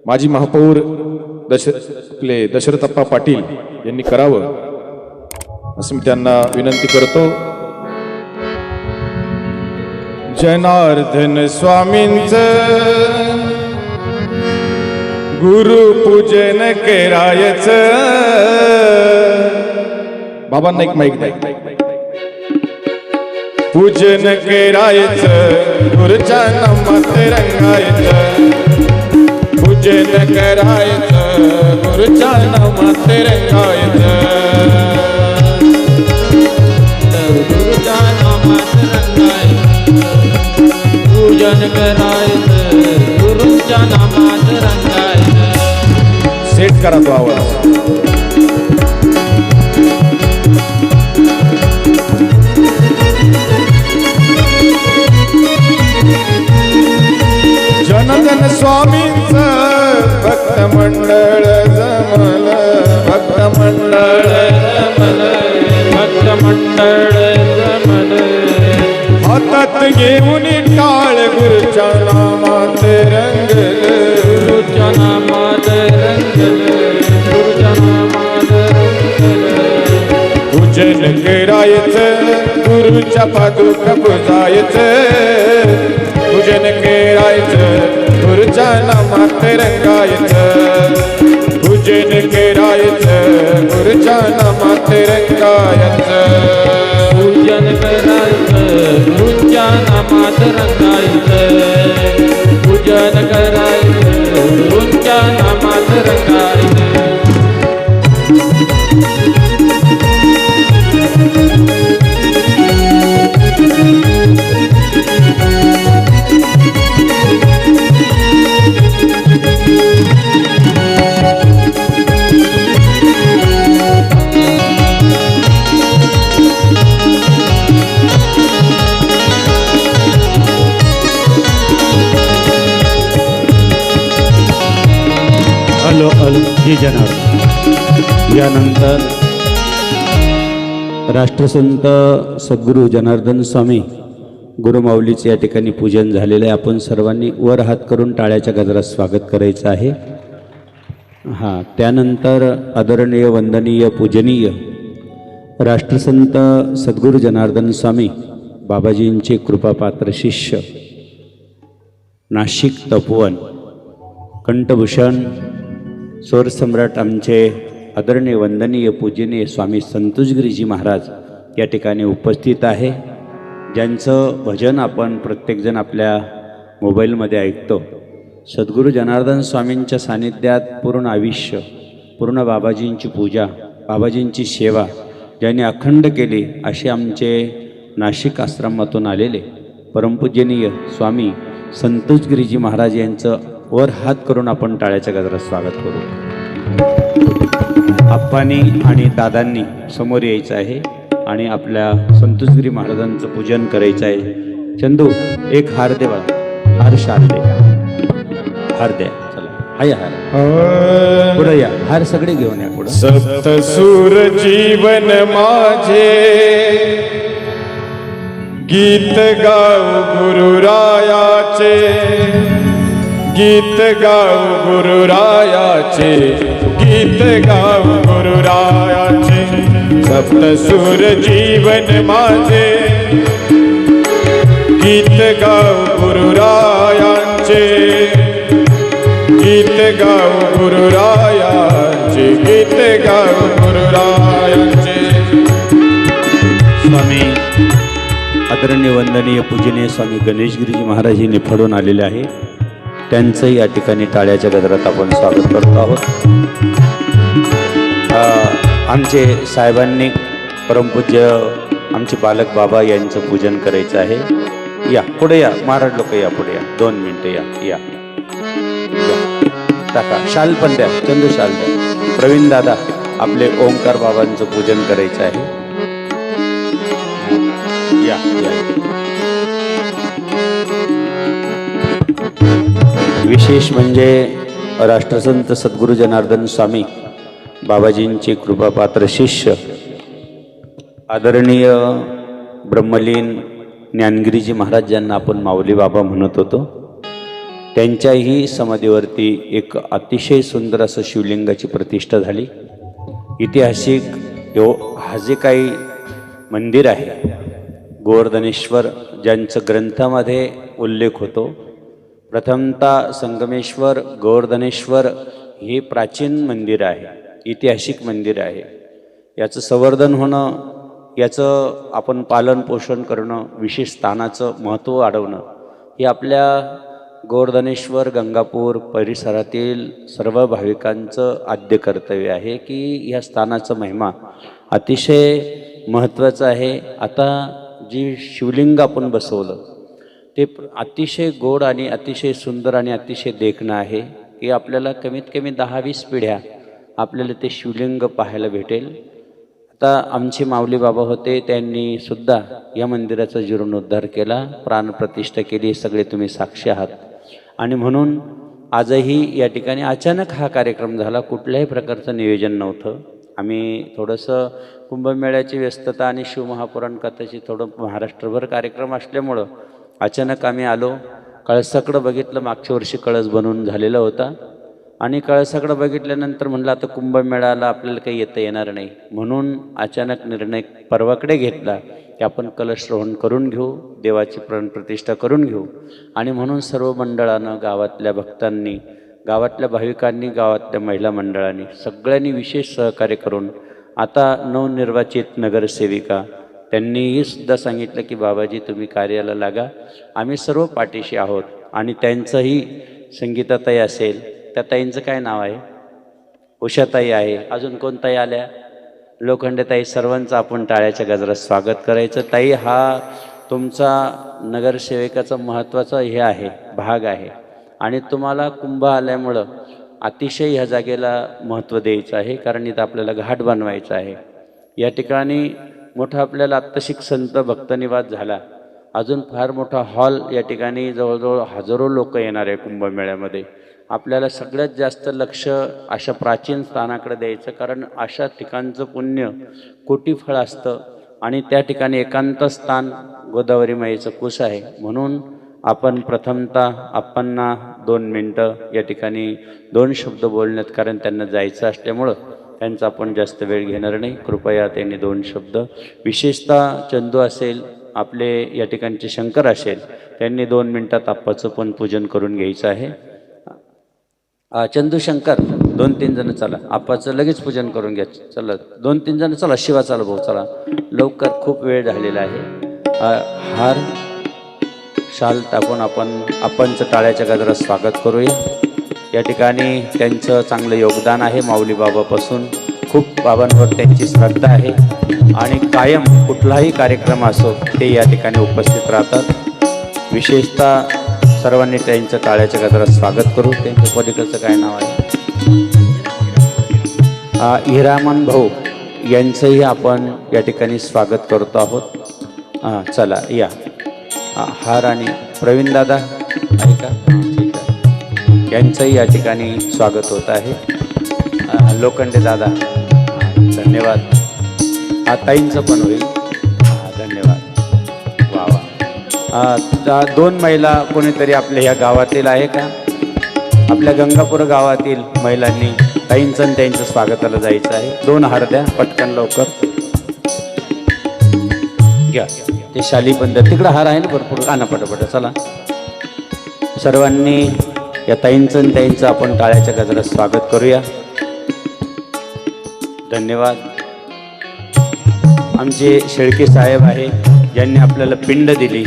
माजी महापौर दशरथप्पा पाटील यांनी करावं असं मी त्यांना विनंती करतो। जनार्दन स्वामींचं गुरुपूजन करायचं। बाबांना एक माईक द्या। पूजन करायचं गुरुच्या नामात रंगायचं। पूजन करायचं गुरुच्या नामात रंगायचं। गुरुच्या नामात रंगायचं। पूजन करायचं गुरुच्या नामात रंगायचं। सेट करा तो आवाज। जनार्दन स्वामींचं भक्त मंडळ जमलं। भक्त मंडळ जमलं। भक्त मंडळ जमलं। हातात घेऊन टाळ गुरुच्या नामात रंगलं। गुरुच्या नामात रंगलं। गुरुच्या नामात रंगलं। पूजन करायचं गुरुच्या पादुका पुजायचं। पूजन करायचं गुरुच्या नामात रंगायचं। पूजन करायचं गुरुच्या नामात रंगायचं। पूजन करायचं गुरुच्या नामात रंगायचं। पूजन करायचं गुरुच्या नामात रंगायचं। हॅलो जी जनार्दन। यानंतर राष्ट्रसंत सद्गुरू जनार्दन स्वामी गुरुमाऊलीचे या ठिकाणी पूजन झालेलं आहे। आपण सर्वांनी वर हात करून टाळ्याच्या गजरात स्वागत करायचं आहे। हां, त्यानंतर आदरणीय वंदनीय पूजनीय राष्ट्रसंत सद्गुरू जनार्दन स्वामी बाबाजींचे कृपापात्र शिष्य नाशिक तपोवन कंठभूषण स्वरसम्राट आमचे आदरणीय वंदनीय पूजनीय स्वामी संतोषगिरीजी महाराज या ठिकाणी उपस्थित आहे, ज्यांचं भजन आपण प्रत्येकजण आपल्या मोबाईलमध्ये ऐकतो। सद्गुरू जनार्दन स्वामींच्या सानिध्यात पूर्ण आयुष्य, पूर्ण बाबाजींची पूजा, बाबाजींची सेवा ज्यांनी अखंड केली असे आमचे नाशिक आश्रमातून आलेले परमपूजनीय स्वामी संतोषगिरीजी महाराज यांचं वर हात करून आपण टाळ्याच्या गजरात स्वागत करू। आप्पांनी आणि दादांनी समोर यायचं आहे आणि आपल्या संतोषगिरी महाराजांचं पूजन करायचं आहे। चंदू एक हार दे बाळा, हार शार दे, हार द्या। चला हाय हार पुढे या, हार सगळे घेऊन या पुढे। सप्तसूर जीवन माझे गीत गाऊ गुरुरायाचे। गीत गाऊ गुरुरायाचे। गीत गाऊ गुरुरायाचे। सप्तसूर जीवन माझे गीत गाऊ गुरुरायाचे। गीत गाऊ गुरुरायाचे। गीत गाऊ गुरुरायाचे। स्वामी आदरणीय वंदनीय पूजनीय स्वामी गणेशगिरीजी महाराज हे निफाडून आलेले आहे, त्यांचंही या ठिकाणी टाळ्याच्या गजरात आपण स्वागत करतो आहोत। आमचे साहेबांनी परमपूज्य आमचे बालक बाबा यांचं पूजन करायचं आहे। या पुढे या, महाराज लोक या पुढे या, 2 मिनिटं या या टाका, शाल पण द्या, चंदू शाल द्या। प्रवीण दादा आपले ओंकार बाबांचं पूजन करायचं आहे। या या। विशेष म्हणजे राष्ट्रसंत सद्गुरू जनार्दन स्वामी बाबाजींचे कृपापात्र शिष्य आदरणीय ब्रह्मलीन ज्ञानगिरीजी महाराज ज्यांना आपण माऊली बाबा म्हणत होतो, त्यांच्याही समाधीवरती एक अतिशय सुंदर असं शिवलिंगाची प्रतिष्ठा झाली. ऐतिहासिक हा जे काही मंदिर आहे गोवर्धनेश्वर, ज्यांचं ग्रंथामध्ये उल्लेख होतो, प्रथमतः संगमेश्वर, गोवर्धनेश्वर हे प्राचीन मंदिर आहे, ऐतिहासिक मंदिर आहे. याचं संवर्धन होणं, याचं आपण पालन पोषण करणं, विशेष स्थानाचं महत्त्व वाढवणं हे आपल्या गोवर्धनेश्वर गंगापूर परिसरातील सर्व भाविकांचं आद्य कर्तव्य आहे की या स्थानाचा महिमा अतिशय महत्त्वाचा आहे. आता जी शिवलिंग आपण बसवलं ते अतिशय गोड आणि अतिशय सुंदर आणि अतिशय देखणं आहे की आपल्याला कमीत कमी 10-20 पिढ्या आपल्याला ते शिवलिंग पाहायला भेटेल. आता आमचे माऊली बाबा होते, त्यांनी सुद्धा या मंदिराचा जीर्णोद्धार केला, प्राणप्रतिष्ठा केली, सगळे तुम्ही साक्षी आहात. आणि म्हणून आजही या ठिकाणी अचानक हा कार्यक्रम झाला, कुठल्याही प्रकारचं नियोजन नव्हतं. आम्ही थोडंसं कुंभमेळ्याची व्यस्तता आणि शिवमहापुराण कथेची थोडं महाराष्ट्रभर कार्यक्रम असल्यामुळं अचानक आम्ही आलो. कळसाकडं बघितलं, मागच्या वर्षी कळस बनवून झालेला होता आणि कळसाकडं बघितल्यानंतर म्हणलं आता कुंभमेळ्याला आपल्याला काही येणार नाही, म्हणून अचानक निर्णय परवाकडे घेतला की आपण कलशरोहण करून घेऊ, देवाची प्राणप्रतिष्ठा करून घेऊ. आणि म्हणून सर्व मंडळानं, गावातल्या भक्तांनी, गावातल्या भाविकांनी, गावातल्या महिला मंडळांनी सगळ्यांनी विशेष सहकार्य करून आता नवनिर्वाचित नगरसेविका त्यांनीही सुद्धा सांगितलं की बाबाजी तुम्ही कार्याला लागा, आम्ही सर्व पाठीशी आहोत. आणि त्यांचंही संगीताताई असेल, त्या ताईंचं काय नाव आहे, उषाताई आहे, अजून कोण ताई आल्या, लोखंडे ताई, सर्वांचं आपण टाळ्याच्या गजरात स्वागत करायचं. ताई, हा तुमचा नगरसेविकाचा महत्त्वाचा हे आहे, भाग आहे आणि तुम्हाला कुंभ आल्यामुळं अतिशय ह्या जागेला महत्त्व द्यायचं आहे, कारण इथं आपल्याला घाट बनवायचा आहे. या ठिकाणी मोठा आपल्याला आत्ताशिक संत भक्तनिवास झाला, अजून फार मोठा हॉल या ठिकाणी जवळजवळ हजारो लोक येणार आहे कुंभमेळ्यामध्ये. आपल्याला सगळ्यात जास्त लक्ष अशा प्राचीन स्थानाकडे द्यायचं, कारण अशा ठिकाणचं पुण्य कोटी फळ असतं आणि त्या ठिकाणी एकांत स्थान गोदावरी माईचं कुस आहे. म्हणून आपण प्रथमतः आपणना 2 मिनटं या ठिकाणी 2 शब्द बोलण्यात, कारण त्यांना जायचं असल्यामुळं त्यांचा आपण जास्त वेळ घेणार नाही. कृपया त्यांनी 2 शब्द, विशेषतः चंदू असेल, आपले या ठिकाणचे शंकर असेल, त्यांनी 2 मिनटात आप्पाचं पण पूजन करून घ्यायचं आहे. चंदू, शंकर 2-3 जण चला, आप्पाचं लगेच पूजन करून घ्या. चला 2-3 जण चला, शिवा चला भाऊ, चला लवकर, खूप वेळ झालेला आहे. हार शाल टाकून आपण आप्पांचं टाळ्याच्या गजरात स्वागत करूया. या ठिकाणी त्यांचं चांगलं योगदान आहे, माऊली बाबापासून खूप बाबांवर त्यांची श्रद्धा आहे आणि कायम कुठलाही कार्यक्रम असो ते या ठिकाणी उपस्थित राहतात. विशेषतः सर्वांनी त्यांचं टाळ्याच्या गजरात स्वागत करू. त्यांच्या पलीकडचं काय नाव आहे, हिरामन भाऊ, यांचंही आपण या ठिकाणी स्वागत करतो आहोत. चला या, हार आणि प्रवीण दादा आहे का, ठीक आहे, यांचंही या ठिकाणी स्वागत होत आहे. लोखंडे दादा, धन्यवाद. ताईंचं पण होईल, धन्यवाद. वा वा. 2 महिला कोणीतरी आपल्या ह्या गावातील आहे का, आपल्या गंगापूर गावातील महिलांनी ताईंचं आणि त्यांचं स्वागताला जायचं आहे. 2 हार द्या पटकन, लवकर घ्या. ते शाली पण द्या, तिकडं हार आहे ना भरपूर, आणा पटापट. चला सर्वांनी या ताईंचं आणि त्यांचं आपण टाळ्याच्या गजरात स्वागत करूया. धन्यवाद. आमचे शेळके साहेब आहे, ज्यांनी आपल्याला पिंड दिली.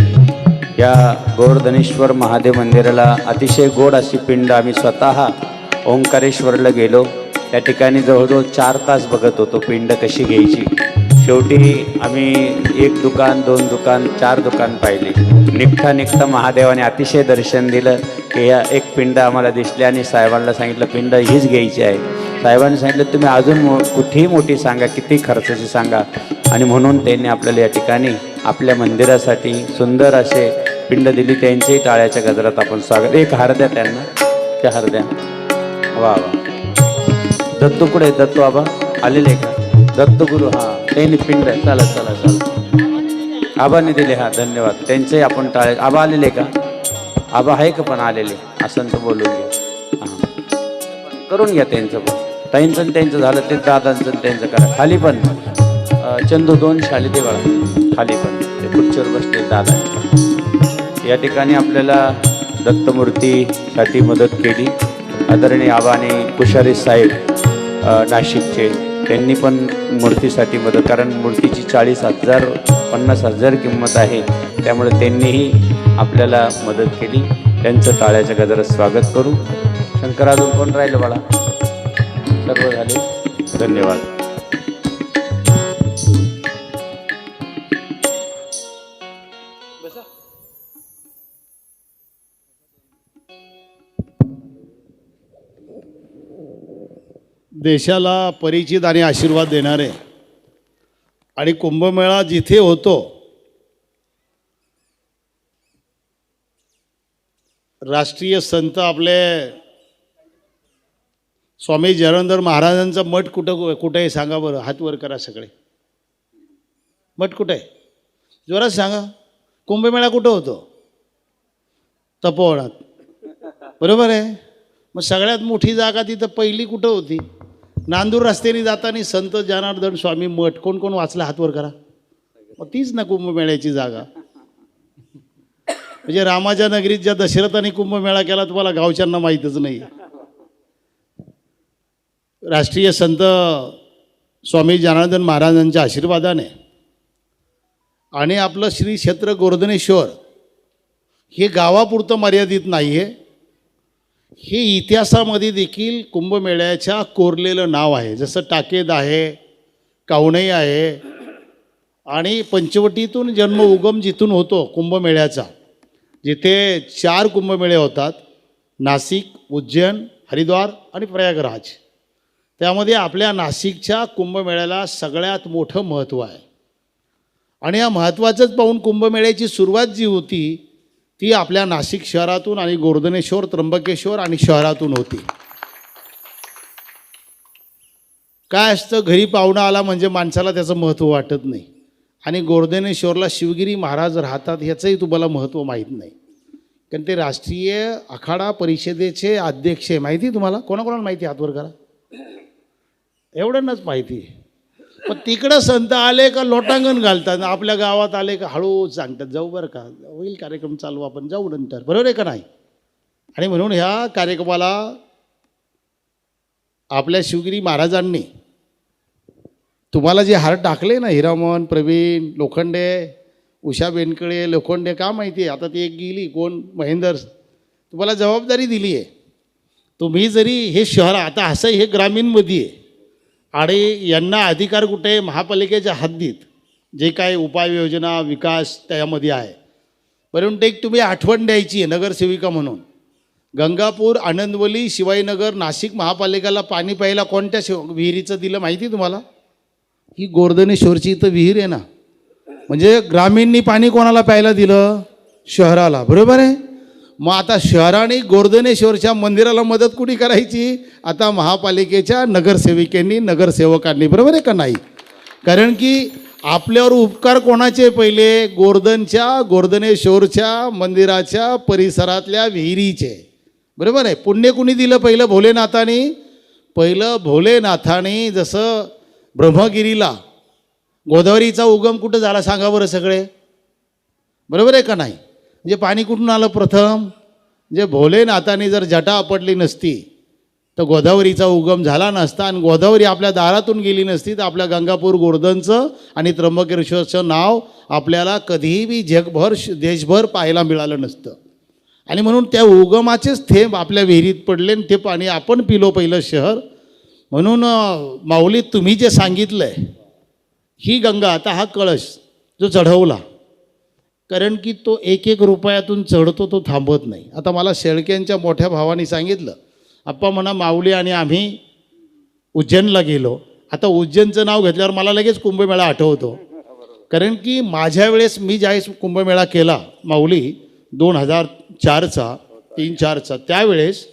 या गोवर्धनेश्वर महादेव मंदिराला अतिशय गोड अशी पिंड, आम्ही स्वतः ओंकारेश्वरला गेलो, त्या ठिकाणी जवळजवळ 4 तास बघत होतो पिंड कशी घ्यायची. शेवटी आम्ही 1 दुकान, 2 दुकान, 4 दुकान पाहिली. निघता महादेवाने अतिशय दर्शन दिलं की या एक पिंड आम्हाला दिसली आणि साहेबांना सांगितलं पिंड हीच घ्यायची आहे. साहेबांनी सांगितलं तुम्ही अजून कुठेही मोठी सांगा, किती खर्चाची सांगा. आणि म्हणून त्यांनी आपल्याला या ठिकाणी आपल्या मंदिरासाठी सुंदर असे पिंड दिली. त्यांच्याही टाळ्याच्या गजरात आपण स्वागत. 1 हार द्या त्यांना, त्या हार द्या. वा वा. दत्तू कुठे, दत्तू आबा आलेले का, दत्तगुरू, हां त्यांनी पिंड, चला चला चला, आबाने दिले, हां धन्यवाद. त्यांचेही आपण टाळे, आबा आलेले का, आबा आहे का पण आलेले असं तर बोलून घ्या. हां करून घ्या त्यांचं पण. ताईंचं आणि त्यांचं झालं ते दादांचं आणि त्यांचं करा. खाली पण चंदू 2 शाली ते बघा खाली पण ते खुर्चीवर बसले दादा. या ठिकाणी आपल्याला दत्तमूर्तीसाठी मदत केली आदरणीय आबा आणि कुशारी साहेब नाशिकचे. त्यांनी पण मूर्तीसाठी मदत, कारण मूर्तीची 40,000 50,000 किंमत आहे, त्यामुळे त्यांनीही आपल्याला मदत केली. त्यांचं टाळ्याच्या गजरात स्वागत करू. शंकर अजून कोण राहिलं बाळा? सर्व झाले. धन्यवाद. देशाला परिचित आणि आशीर्वाद देणारे आणि कुंभमेळा जिथे होतो राष्ट्रीय संत आपले स्वामी जयवंतर महाराजांचा मठ कुठं आहे सांगा बरं. हात वर करा सगळे. मठ कुठं आहे जोरात सांगा. कुंभमेळा कुठं होतो? तपोवनात. बरोबर आहे. मग सगळ्यात मोठी जागा तिथं पहिली कुठं होती? नांदूर रस्त्याने जाताना संत जनार्दन स्वामी मठ. कोण कोण वाचला हात वर करा. मग तीच ना कुंभमेळ्याची जागा. म्हणजे रामाच्या नगरीत ज्या दशरथाने कुंभमेळा केला तुम्हाला गावच्यांना माहीतच नाही. राष्ट्रीय संत स्वामी जनार्दन महाराजांच्या आशीर्वादाने आणि आपलं श्री क्षेत्र गोवर्धनेश्वर हे गावापुरतं मर्यादित नाही आहे. हे इतिहासामध्ये देखील कुंभमेळ्याच्या कोरलेलं नाव आहे. जसं टाकेद आहे, कावणई आहे आणि पंचवटीतून जन्म उगम जिथून होतो कुंभमेळ्याचा, जिथे 4 कुंभमेळे होतात, नाशिक, उज्जैन, हरिद्वार आणि प्रयागराज. त्यामध्ये आपल्या नाशिकच्या कुंभमेळ्याला सगळ्यात मोठं महत्त्व आहे. आणि या महत्त्वाचंच पाहून कुंभमेळ्याची सुरुवात जी होती ती आपल्या नाशिक शहरातून आणि गोवर्धनेश्वर, त्र्यंबकेश्वर आणि शहरातून होती. काय असतं, घरी पाहुणा आला म्हणजे माणसाला त्याचं महत्त्व वाटत नाही. आणि गोवर्धनेश्वरला शिवगिरी महाराज राहतात ह्याचंही तुम्हाला महत्त्व माहीत नाही. कारण ते राष्ट्रीय आखाडा परिषदेचे अध्यक्ष आहे. माहिती आहे तुम्हाला? कोणाकोणाला माहिती? हातवर करा. एवढ्यांनाच माहिती आहे. पण तिकडं संत आले का लोटांगण घालतात, आपल्या गावात आले का हळूच सांगतात जाऊ बरं का, होईल कार्यक्रम चालू, आपण जाऊ नंतर. बरोबर आहे का नाही? आणि म्हणून ह्या कार्यक्रमाला आपल्या शिवगिरी महाराजांनी तुम्हाला जे हार टाकले ना, हिरामन, प्रवीण, लोखंडे, उषा बेनकळे, लोखंडे, का माहिती आहे आता ती एक गेली कोण, महेंदर, तुम्हाला जबाबदारी दिली आहे. तुम्ही जरी हे शहर आता असं हे ग्रामीणमध्ये आहे आणि यांना अधिकार कुठे आहे? महापालिकेच्या हद्दीत जे काय उपाययोजना विकास त्यामध्ये आहे. परंतु एक तुम्ही आठवण द्यायची आहे नगरसेविका म्हणून. गंगापूर, आनंदवली, शिवाईनगर, नाशिक महापालिकेला पाणी प्यायला कोणत्या विहिरीचं दिलं माहिती आहे तुम्हाला? ही गोवर्धनेश्वरची इथं विहीर आहे ना. म्हणजे ग्रामीणनी पाणी कोणाला प्यायला दिलं? शहराला. बरोबर आहे. मग आता शहराने गोवर्धनेश्वरच्या मंदिराला मदत कुठे करायची? आता महापालिकेच्या नगरसेविकांनी, नगरसेवकांनी. बरोबर आहे का नाही? कारण की आपल्यावर उपकार कोणाचे? पहिले गोवर्धनेश्वरच्या मंदिराच्या परिसरातल्या विहिरीचे. बरोबर आहे. पुण्य कुणी दिलं? पहिलं भोलेनाथाने. पहिलं भोलेनाथाने जसं ब्रह्मगिरीला गोदावरीचा उगम कुठं झाला सांगा बरं सगळे? बरोबर आहे का नाही? म्हणजे पाणी कुठून आलं प्रथम? जे भोलेनाथाने जर जटा आपटली नसती तर गोदावरीचा उगम झाला नसता आणि गोदावरी आपल्या दारातून गेली नसती तर आपल्या गंगापूर, गोवर्धनचं आणि त्र्यंबकेश्वरचं नाव आपल्याला कधीही जगभर देशभर पाहायला मिळालं नसतं. आणि म्हणून त्या उगमाचेच थेंब आपल्या विहिरीत पडले आणि ते पाणी आपण पिलो पहिलं शहर. म्हणून माऊली तुम्ही जे सांगितलं आहे ही गंगा, आता हा कळश जो चढवला, कारण की तो 1-1 रुपयातून चढतो, तो थांबत नाही. आता मला शेळक्यांच्या मोठ्या भावाने सांगितलं, आप्पा म्हणा माऊली आणि आम्ही उज्जैनला गेलो. आता उज्जैनचं नाव घेतल्यावर मला लगेच कुंभमेळा आठवतो. कारण की माझ्या वेळेस मी ज्यावेळेस कुंभमेळा केला माऊली 2004चा 3-4चा, त्यावेळेस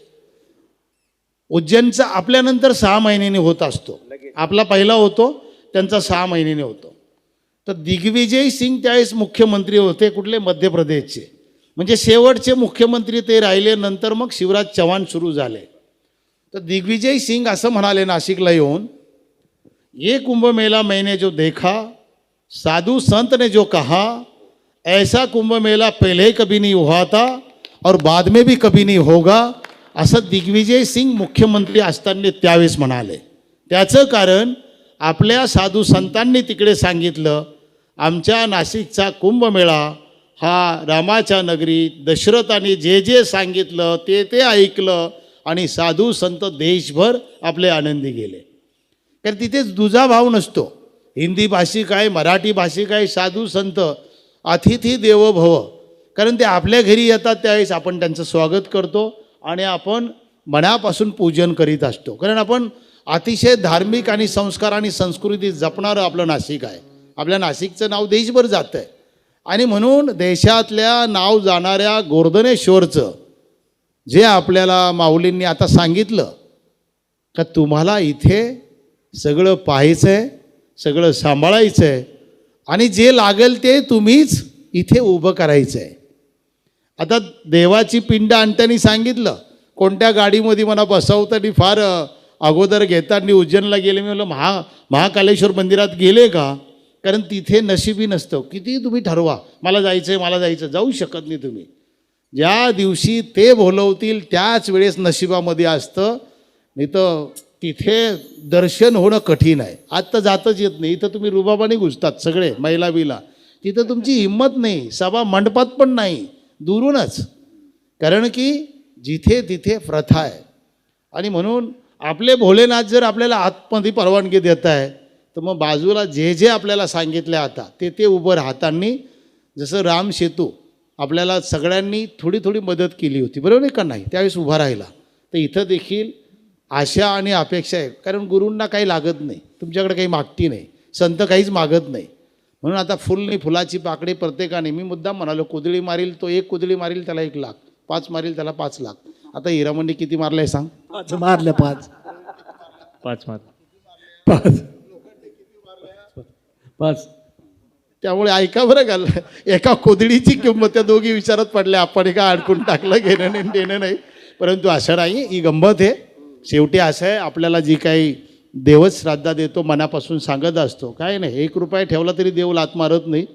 उज्जैनचा आपल्यानंतर 6 महिन्यांनी होत असतो. आपला पहिला होतो, त्यांचा 6 महिन्यांनी होतो. तर दिग्विजय सिंग त्यावेळेस मुख्यमंत्री होते, कुठले? मध्य प्रदेशचे. म्हणजे शेवटचे मुख्यमंत्री ते राहिले. नंतर मग शिवराज चव्हाण सुरू झाले. तर दिग्विजय सिंग असं म्हणाले नाशिकला येऊन, ये कुंभ मेला मैंने जो देखा, साधु संत ने जो कहा, ऐसा कुंभ मेला पहले कभी नहीं हुआ था और बाद में भी कभी नहीं होगा, असं दिग्विजय सिंग मुख्यमंत्री असताना त्यावेळेस म्हणाले. त्याचं कारण आपल्या साधू संतांनी तिकडे सांगितलं, आमच्या नाशिकचा कुंभमेळा हा रामाच्या नगरीत दशरथाने जे जे सांगितलं ते ते ऐकलं आणि साधू संत देशभर आपले आनंदी गेले. कारण तिथेच दुजा भाव नसतो. हिंदी भाषिक आहे, मराठी भाषिक आहे, साधू संत अतिथी देवो भव. कारण ते आपल्या घरी येतात त्यावेळेस आपण त्यांचं स्वागत करतो आणि आपण मनापासून पूजन करीत असतो. कारण आपण अतिशय धार्मिक आणि संस्कार आणि संस्कृती जपणारं आपलं नाशिक आहे. आपल्या नाशिकचं नाव देशभर जातं आहे. आणि म्हणून देशातल्या नाव जाणाऱ्या गोर्धनेश्वरचं जे आपल्याला माऊलींनी आता सांगितलं का तुम्हाला इथे सगळं पाहायचं आहे, सगळं सांभाळायचं आहे आणि जे लागेल ते तुम्हीच इथे उभं करायचं आहे. आता देवाची पिंड आणताना सांगितलं, कोणत्या गाडीमध्ये मला बसवताना फार अगोदर घेताना उज्जैनला गेले. मी म्हटलं महाकालेश्वर मंदिरात गेले का? कारण तिथे नशिबी नसतं. किती तुम्ही ठरवा मला जायचं आहे मला जायचं, जाऊ शकत नाही तुम्ही. ज्या दिवशी ते बोलवतील त्याच वेळेस नशिबामध्ये असतं. नाही तर तिथे दर्शन होणं कठीण आहे. आत्ता जातच येत नाही. इथं तुम्ही रुबाबाने घुसतात सगळे महिला बिला. तिथं तुमची हिंमत नाही, सभा मंडपात पण नाही, दुरूनच. कारण की जिथे तिथे प्रथा आहे. आणि म्हणून आपले भोलेनाथ जर आपल्याला आतमध्ये परवानगी देत आहे तर मग बाजूला जे जे आपल्याला सांगितले आता ते ते उभं राहताना, जसं राम सेतू आपल्याला सगळ्यांनी थोडी थोडी मदत केली होती, बरोबर आहे का नाही, त्यावेळेस उभा राहिला. तर इथं देखील आशा आणि अपेक्षा आहे. कारण गुरूंना काही लागत नाही, तुमच्याकडे काही मागती नाही, संत काहीच मागत नाही. म्हणून आता फुलनी फुलाची पाकळी प्रत्येकाने, मी मुद्दाम म्हणालो, कुदळी मारील तो 1 कुदळी मारील त्याला 1 लाख, 5 मारील त्याला 5 लाख. आता हिरामंडी किती मारलं आहे सांग? 5 मारले. 5 त्यामुळे ऐका बरं का, एका कोदळीची किंमत त्या दोघी विचारात पडल्या. आपण एका अडकून टाकलं, घेणं नाही देणं नाही. परंतु असं नाही, ही गंमत आहे. शेवटी असं आहे, आपल्याला जी काही देवच श्राद्धा देतो मनापासून सांगत असतो. काय नाही, 1 रुपया ठेवला तरी देव लात मारत नाही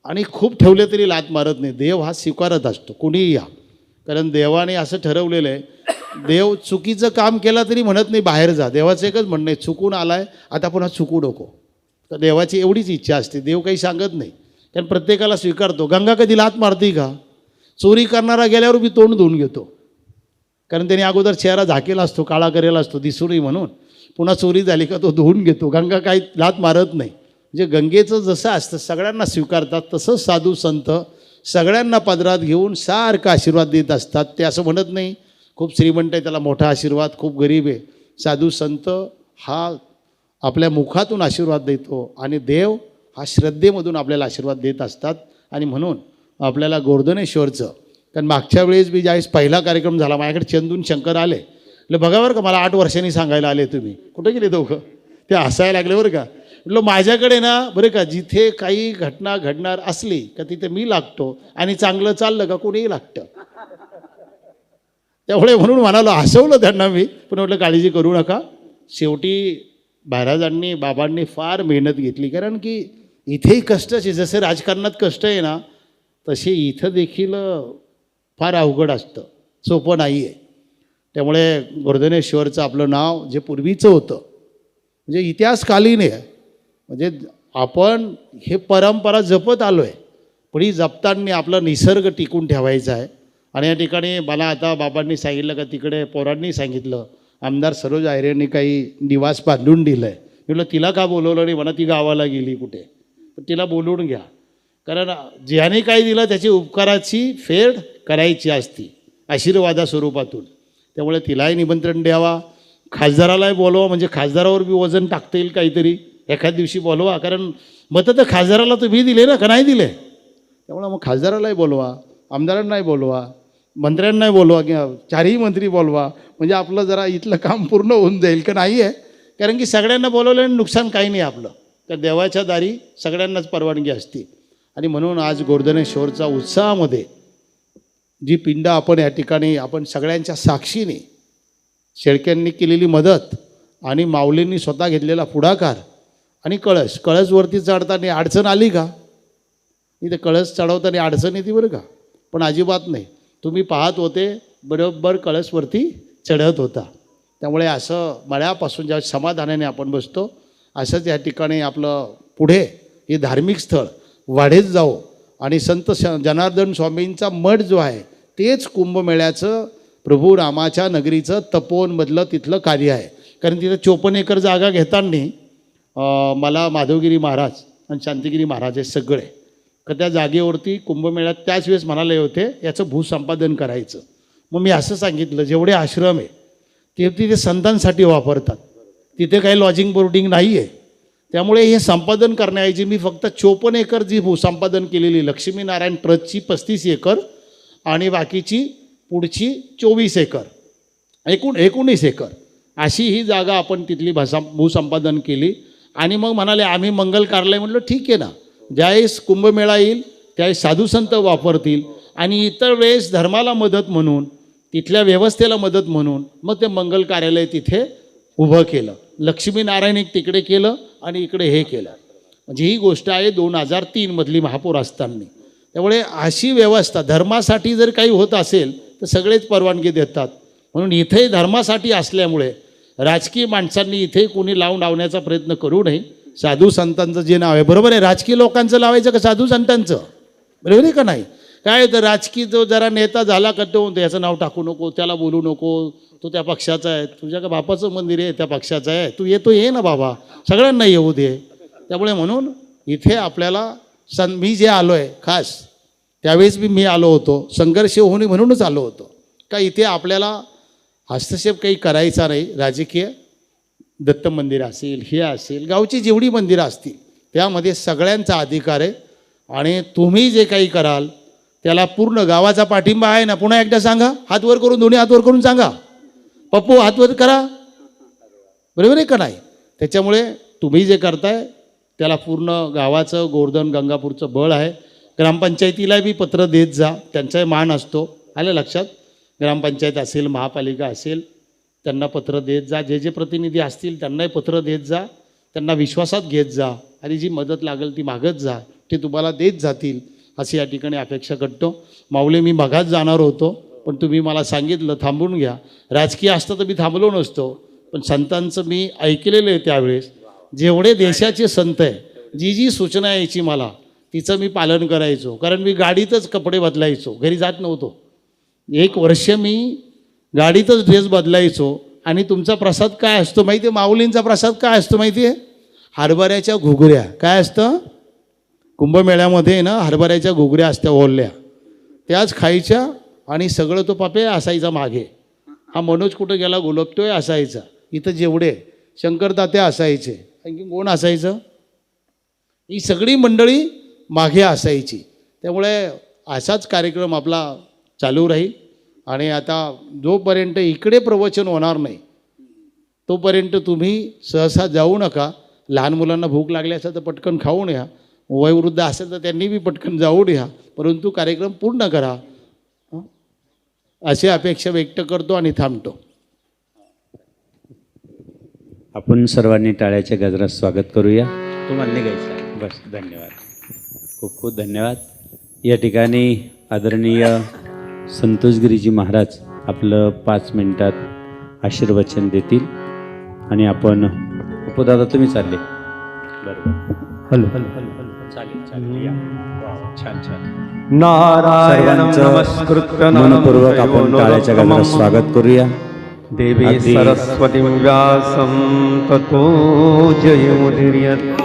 आणि खूप ठेवले तरी लात मारत नाही. देव हा स्वीकारत असतो, कुणीही या. कारण देवाने असं ठरवलेलं आहे, देव चुकीचं काम केला तरी म्हणत नाही बाहेर जा. देवाचं एकच म्हणणं आहे, चुकून आलाय आता पुन्हा चुकू नको. तर देवाची एवढीच इच्छा असते. देव काही सांगत नाही, कारण प्रत्येकाला स्वीकारतो. गंगा कधी लात मारते का? चोरी करणारा गेल्यावर मी तोंड धुवून घेतो, कारण त्याने अगोदर चेहरा झाकेला असतो, काळा करेला असतो दिसू नये म्हणून. पुन्हा चोरी झाली का तो धुवून घेतो. गंगा काही लात मारत नाही. म्हणजे गंगेचं जसं असतं सगळ्यांना स्वीकारतात, तसंच साधू संत सगळ्यांना पदरात घेऊन सारखा आशीर्वाद देत असतात. ते असं म्हणत नाही खूप श्रीमंत आहे त्याला मोठा आशीर्वाद, खूप गरीब आहे. साधू संत हा आपल्या मुखातून आशीर्वाद देतो आणि देव हा श्रद्धेमधून आपल्याला आशीर्वाद देत असतात. आणि म्हणून आपल्याला गोर्धनेश्वरचं, कारण मागच्या वेळेस मी ज्यावेळेस पहिला कार्यक्रम झाला माझ्याकडे चंदून शंकर आले. म्हटलं बघा बरं का, मला 8 वर्षांनी सांगायला आले तुम्ही, कुठे गेले दोघं? ते हसायला लागले बरं का. म्हटलं माझ्याकडे ना बरं का, जिथे काही घटना घडणार असली का तिथे मी लागतो आणि चांगलं चाललं का कोणीही लागतं. त्यामुळे म्हणून म्हणालो, हसवलं त्यांना मी. पण म्हटलं काळजी करू नका. शेवटी महाराजांनी बाबांनी फार मेहनत घेतली. कारण की इथेही कष्टच आहे, जसे राजकारणात कष्ट आहे ना तसे इथं देखील फार अवघड असतं, सोपं नाही आहे. त्यामुळे गोर्धनेश्वरचं आपलं नाव जे पूर्वीचं होतं म्हणजे इतिहासकालीन आहे. म्हणजे आपण हे परंपरा जपत आलो आहे, पण ही जपताना आपला निसर्ग टिकून ठेवायचा आहे. आणि या ठिकाणी मला आता बाबांनी सांगितलं का तिकडे पोरांनी सांगितलं, आमदार सरोज आयरेंनी काही निवास बांधून दिलं आहे. म्हटलं तिला का बोलवलं नाही? म्हणा ती गावाला गेली कुठे, पण तिला बोलवून घ्या. कारण ज्याने काही दिलं त्याची उपकाराची फेड करायची असती आशीर्वादा स्वरूपातून. त्यामुळे तिलाही निमंत्रण द्यावा, खासदारालाही बोलवा, म्हणजे खासदारावर बी वजन टाकता येईल काहीतरी. एखाद दिवशी बोलवा, कारण मतं तर खासदाराला तुम्ही दिले ना, का नाही दिले? त्यामुळं मग खासदारालाही बोलवा, आमदारांनाही बोलवा, मंत्र्यांनाही बोलवा, किंवा 4ही मंत्री बोलवा. म्हणजे आपलं जरा इथलं काम पूर्ण होऊन जाईल. का नाही आहे, कारण की सगळ्यांना बोलवल्याने नुकसान काही नाही आपलं. तर देवाच्या दारी सगळ्यांनाच परवानगी असते. आणि म्हणून आज गोर्धनेश्वरचा उत्साहामध्ये जी पिंड आपण या ठिकाणी आपण सगळ्यांच्या साक्षीने शेळक्यांनी केलेली मदत आणि माऊलींनी स्वतः घेतलेला पुढाकार आणि कळसवरती चढताना अडचण आली का? इथे कळस चढवताना अडचण येते बरं का, पण अजिबात नाही. तुम्ही पाहत होते बरोबर कळसवरती चढत होता. त्यामुळे असं मळ्यापासून ज्या समाधानाने आपण बसतो असंच या ठिकाणी आपलं पुढे हे धार्मिक स्थळ वाढेत जावो आणि संत जनार्दन स्वामींचा मठ जो आहे तेच कुंभमेळ्याचं प्रभू रामाच्या नगरीचं तपोवनमधलं तिथलं कार्य आहे. कारण तिथं 54 एकर जागा घेताना मला माधवगिरी महाराज आणि शांतिगिरी महाराज हे सगळे का त्या जागेवरती कुंभमेळ्यात त्याच वेळेस म्हणाले होते याचं भूसंपादन करायचं. मग मी असं सांगितलं जेवढे आश्रम आहे ते तिथे संतांसाठी वापरतात, तिथे काही लॉजिंग बोर्डिंग नाही आहे. त्यामुळे हे संपादन करण्याऐवजी मी फक्त 54 एकर जी भूसंपादन केलेली लक्ष्मीनारायण ट्रस्टची 35 एकर आणि बाकीची पुढची 24 एकर 19 एकर अशी ही जागा आपण तिथली भूसंपादन केली. आणि मग म्हणाले आम्ही मंगल कार्यालय. म्हटलं ठीक आहे ना, ज्यावेळेस कुंभमेळा येईल त्यावेळेस साधुसंत वापरतील आणि इतर वेळेस धर्माला मदत म्हणून तिथल्या व्यवस्थेला मदत म्हणून मग ते मंगल कार्यालय तिथे उभं केलं. लक्ष्मीनारायण एक तिकडे केलं आणि इकडे हे केलं. म्हणजे ही गोष्ट आहे 2003 मधली महापौर असताना. त्यामुळे अशी व्यवस्था धर्मासाठी जर काही होत असेल तर सगळेच परवानगी देतात. म्हणून इथे धर्मासाठी असल्यामुळे राजकीय माणसांनी इथे कोणी लावून लावण्याचा प्रयत्न करू नये. साधू संतांचं जे नाव आहे बरोबर आहे, राजकीय लोकांचं लावायचं का साधू संतांचं? बरोबर आहे का नाही? काय तर राजकीय जो जरा नेता झाला का तो याचं नाव टाकू नको, त्याला बोलू नको, तो त्या पक्षाचा आहे. तुझ्या का बापाचं मंदिर आहे त्या पक्षाचं आहे, तू येतो ये ना बाबा, सगळ्यांना येऊ दे. त्यामुळे म्हणून इथे आपल्याला मी जे आलो आहे खास त्यावेळेस मी आलो होतो संघर्ष होणे म्हणूनच आलो होतो का इथे आपल्याला हस्तक्षेप काही करायचा नाही. राजकीय दत्त मंदिर असेल हे असेल गावची जेवढी मंदिरं असतील त्यामध्ये सगळ्यांचा अधिकार आहे आणि तुम्ही जे काही कराल त्याला पूर्ण गावाचा पाठिंबा आहे ना. पुन्हा एकदा सांगा, हात वर करून, दोन्ही हात वर करून सांगा, पप्पू हात वर करा, बरोबर आहे का नाही? त्याच्यामुळे तुम्ही जे करताय त्याला पूर्ण गावाचं गोवर्धन गंगापूरचं बळ आहे. ग्रामपंचायतीला बी पत्र देत जा, त्यांचाही मान असतो. आलं लक्षात? ग्रामपंचायत असेल महापालिका असेल त्यांना पत्र देत जा, जे जे प्रतिनिधी असतील त्यांनाही पत्र देत जा, त्यांना विश्वासात घेत जा आणि जी मदत लागेल ती मागत जा, ते तुम्हाला देत जातील अशी या ठिकाणी अपेक्षा करतो. माऊली मी मगाच जाणार होतो पण तुम्ही मला सांगितलं थांबून घ्या. राजकीय असतं तर मी थांबलो नसतो, पण संतांचं मी ऐकलेलं आहे त्यावेळेस. जेवढे देशाचे संत आहे जी जी सूचना यायची मला तिचं मी पालन करायचो. कारण मी गाडीतच कपडे बदलायचो, घरी जात नव्हतो. 1 वर्ष मी गाडीतच ड्रेस बदलायचो. आणि तुमचा प्रसाद काय असतो माहिती आहे? माऊलींचा प्रसाद काय असतो माहिती आहे? हरभऱ्याच्या घुगऱ्या. काय असतं? कुंभमेळ्यामध्ये ना हरभऱ्याच्या घुगऱ्या असत्या ओल्या, त्याच खायच्या आणि सगळं तो पापे असायचा मागे. हा मनोज कुठं गेला गोलपतोय असायचा. इथं जेवढे शंकरदात्या असायचे, आणखी कोण असायचं, ही सगळी मंडळी मागे असायची. त्यामुळे असाच कार्यक्रम आपला चालू राहील. आणि आता जोपर्यंत इकडे प्रवचन होणार नाही तोपर्यंत तुम्ही सहसा जाऊ नका. लहान मुलांना भूक लागली असेल तर पटकन खाऊन या, वयोवृद्ध असेल तर त्यांनी बी पटकन जाऊन या, परंतु कार्यक्रम पूर्ण करा अशी अपेक्षा व्यक्त करतो आणि थांबतो. आपण सर्वांनी टाळ्याच्या गजरात स्वागत करूया. तुम्हाला निघायचं आहे बस. धन्यवाद, खूप खूप धन्यवाद. या ठिकाणी आदरणीय संतोषगिरीजी महाराज आपलं 5 मिनिटात आशीर्वचन देतील आणि आपण उपदादा तुम्ही चालले बरोबर. हॅलो चालेल या. छान छान. नारायणं नमस्कृत्य मनपूर्वक आपण टाळ्याच्या गजरात स्वागत करूया. देवी सरस्वतीं व्यासं ततो जयमुदीरयेत्.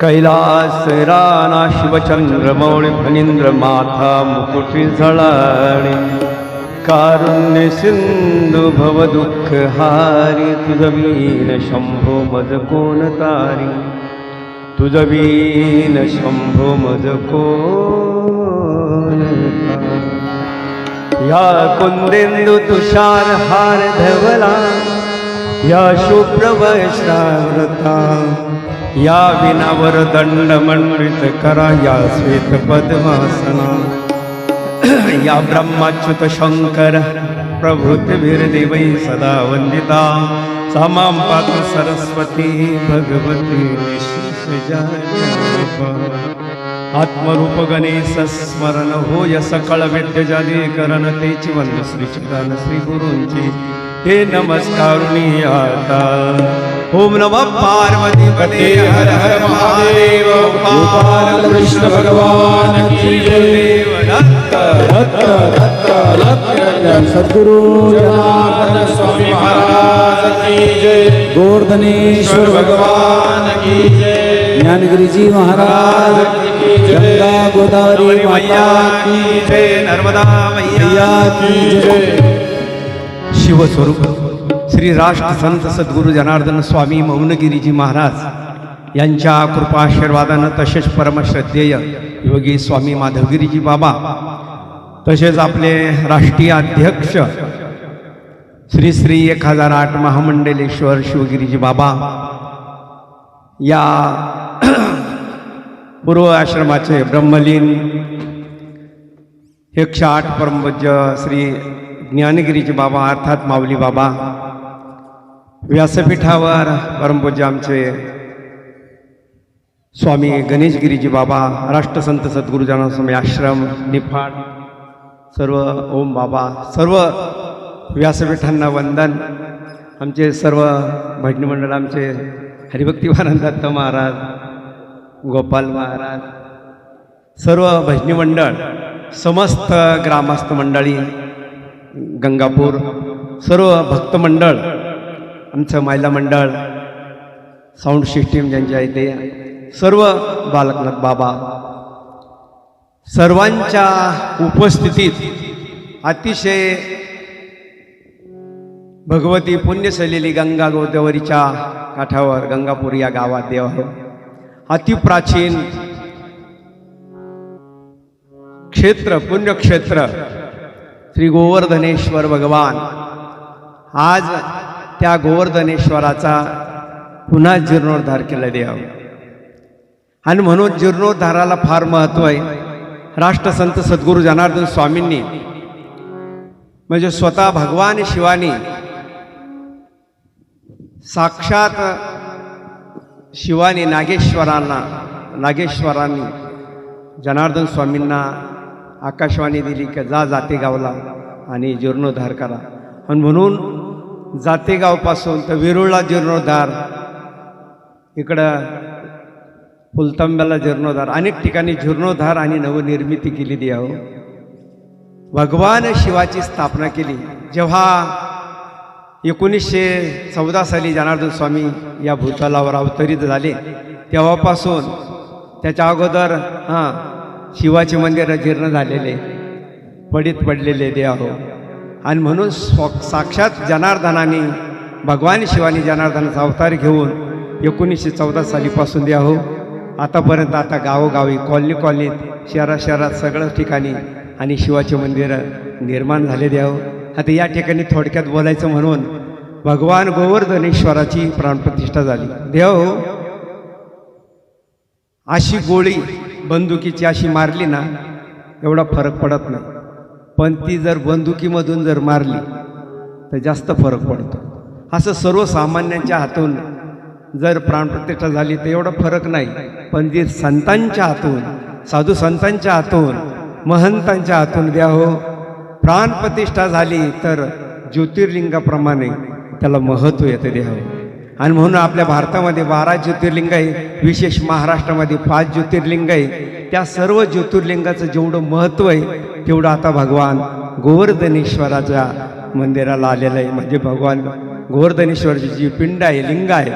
कैलासराना शिवचंद्रमौळी फणींद्र माथा मुकुटी झळाळी. कारुण्य सिंधू भव दुःख हारी. तुझवीन शंभो मज कोण तारी. तुझवीन शंभो मज कोण तारी. या कुंदेंदु तुषार हार धवला. या शुभ्र वैष्णवता. या विनावर दंड मंडित करा. या श्वेत पद्मासना. या ब्रह्माच्युत शंकर प्रभृतिभिर्देवै सदा वंदिता सा मां पातु सरस्वती भगवती विशेषजानपा आत्मरूप गणेश स्मरण होय सकळ विद्य जालीकरण तेची वंद श्री चिदान श्री गुरूंची हे नमस्कारुणी आता ओम नमः पार्वती पते हर हर महादेव गोपाल कृष्ण भगवान की जय सद्गुरु जनार्दन स्वामी महाराज की जय गोवर्धनेश्वर भगवान की जय ज्ञानगिरीजी महाराज गंगा गोदावरी माता की जय नर्मदा मैया की जय शिवस्वरूप श्री राष्ट्र संत सद्गुरु जनार्दन स्वामी मौनगिरीजी महाराज यांच्या कृपाशीर्वादानं तसेच परमश्रद्धेय योगी स्वामी माधवगिरीजी बाबा तसेच आपले राष्ट्रीय अध्यक्ष श्री श्री 1008 महामंडलेश्वर शिवगिरीजी बाबा या पूर्व आश्रमाचे ब्रह्मलीन 108 परमपूज्य श्री ज्ञानगिरीजी बाबा अर्थात माऊली बाबा व्यासपीठावर परमपूज्य आमचे स्वामी गणेशगिरीजी बाबा राष्ट्रसंत सद्गुरू जनार्दन आश्रम निफाड सर्व ओम बाबा सर्व व्यासपीठांना वंदन आमचे सर्व भजनी मंडळ आमचे हरिभक्तिवानंद दत्त महाराज गोपाल महाराज सर्व भजनी मंडळ समस्त ग्रामस्थ मंडळी गंगापूर सर्व भक्त मंडळ आमचं महिला मंडळ साऊंड सिस्टीम ज्यांच्या इथे सर्व बालकनाथ बाबा सर्वांच्या उपस्थितीत अतिशय भगवती पुण्यसलेली गंगा गोदावरीच्या काठावर गंगापूर या गावात देव अतिप्राचीन क्षेत्र पुण्यक्षेत्र श्री गोवर्धनेश्वर भगवान आज त्या गोवर्धनेश्वराचा पुन्हा जीर्णोद्धार केला देव आणि म्हणून जीर्णोद्धाराला फार महत्त्व आहे राष्ट्रसंत सद्गुरू जनार्दन स्वामींनी म्हणजे स्वतः भगवान शिवानी साक्षात शिवानी नागेश्वरांनी जनार्दन स्वामींना आकाशवाणी दिली की जा जातेगावला आणि जीर्णोद्धार करा आणि म्हणून जातेगावपासून तर वेरूळला जीर्णोद्धार इकडं फुलतांब्याला जीर्णोद्धार अनेक ठिकाणी जीर्णोद्धार आणि नवनिर्मिती केली देव भगवान शिवाची स्थापना केली जेव्हा 1914 साली जनार्दन स्वामी या भूतलावर अवतरित झाले तेव्हापासून त्याच्या अगोदर शिवाचे मंदिर जीर्ण झालेले पडीत पडलेले देव आणि म्हणून साक्षात जनार्दनाने भगवान शिवानी जनार्दनाचा अवतार घेऊन 1914 सालीपासून द्याहो आतापर्यंत आता गावोगावी कॉलनीत शहरात सगळ्या ठिकाणी आणि शिवाचे मंदिर निर्माण झाले द्यावं आता या ठिकाणी थोडक्यात बोलायचं म्हणून भगवान गोवर्धनेश्वराची प्राणप्रतिष्ठा झाली देव अशी गोळी बंदुकीची अशी मारली ना एवढा फरक पडत नाही पण ती जर बंदुकीमधून जर मारली तर जास्त फरक पडतो असं सर्वसामान्यांच्या हातून जर प्राणप्रतिष्ठा झाली तर एवढा फरक नाही पण जी संतांच्या हातून साधू संतांच्या हातून महंतांच्या हातून द्यावं प्राणप्रतिष्ठा झाली तर ज्योतिर्लिंगाप्रमाणे त्याला महत्त्व येतं द्यावं आणि म्हणून आपल्या भारतामध्ये 12 ज्योतिर्लिंग आहे विशेष महाराष्ट्रामध्ये 5 ज्योतिर्लिंग आहे त्या सर्व ज्योतिर्लिंगाचं जेवढं महत्त्व आहे तेवढं आता भगवान गोवर्धनेश्वराच्या मंदिराला आलेलं आहे म्हणजे भगवान गोवर्धनेश्वरची जी पिंड आहे लिंग आहे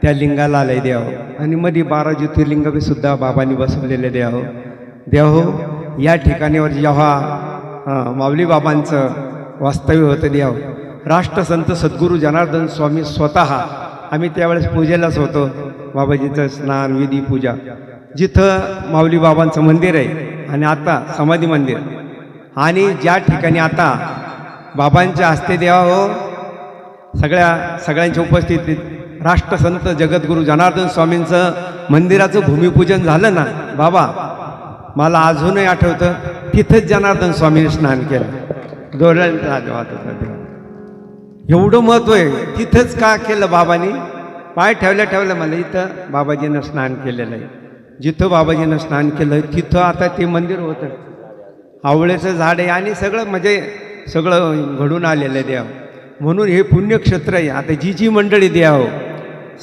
त्या लिंगाला आलंय द्यावं आणि मध्ये 12 ज्योतिर्लिंग सुद्धा बाबांनी बसवलेले द्यावं या ठिकाणीवर जेव्हा माऊली बाबांचं वास्तव्य होतं द्यावं राष्ट्रसंत सद्गुरू जनार्दन स्वामी स्वतः आम्ही त्यावेळेस पूजेलाच होतो बाबाजीचं स्नान विधी पूजा जिथं माऊली बाबांचं मंदिर आहे आणि आता समाधी मंदिर आणि ज्या ठिकाणी आता बाबांच्या हस्ते द्यावं सगळ्यांच्या उपस्थितीत राष्ट्रसंत जगद्गुरू जनार्दन स्वामींचं मंदिराचं भूमिपूजन झालं ना बाबा मला अजूनही आठवतं तिथंच जनार्दन स्वामीने स्नान केलं डोळ्यात वाहत होता देव. एवढं महत्व आहे. तिथंच का केलं बाबांनी? पाय ठेवल्या मला इथं बाबाजीनं स्नान केलेलं आहे. जिथं बाबाजीनं स्नान केलं तिथं आता ते मंदिर होतं. आवळ्याचं झाड आहे आणि सगळं म्हणजे सगळं घडून आलेलं आहे देव. म्हणून हे पुण्यक्षेत्र आहे. आता जी मंडळी द्याव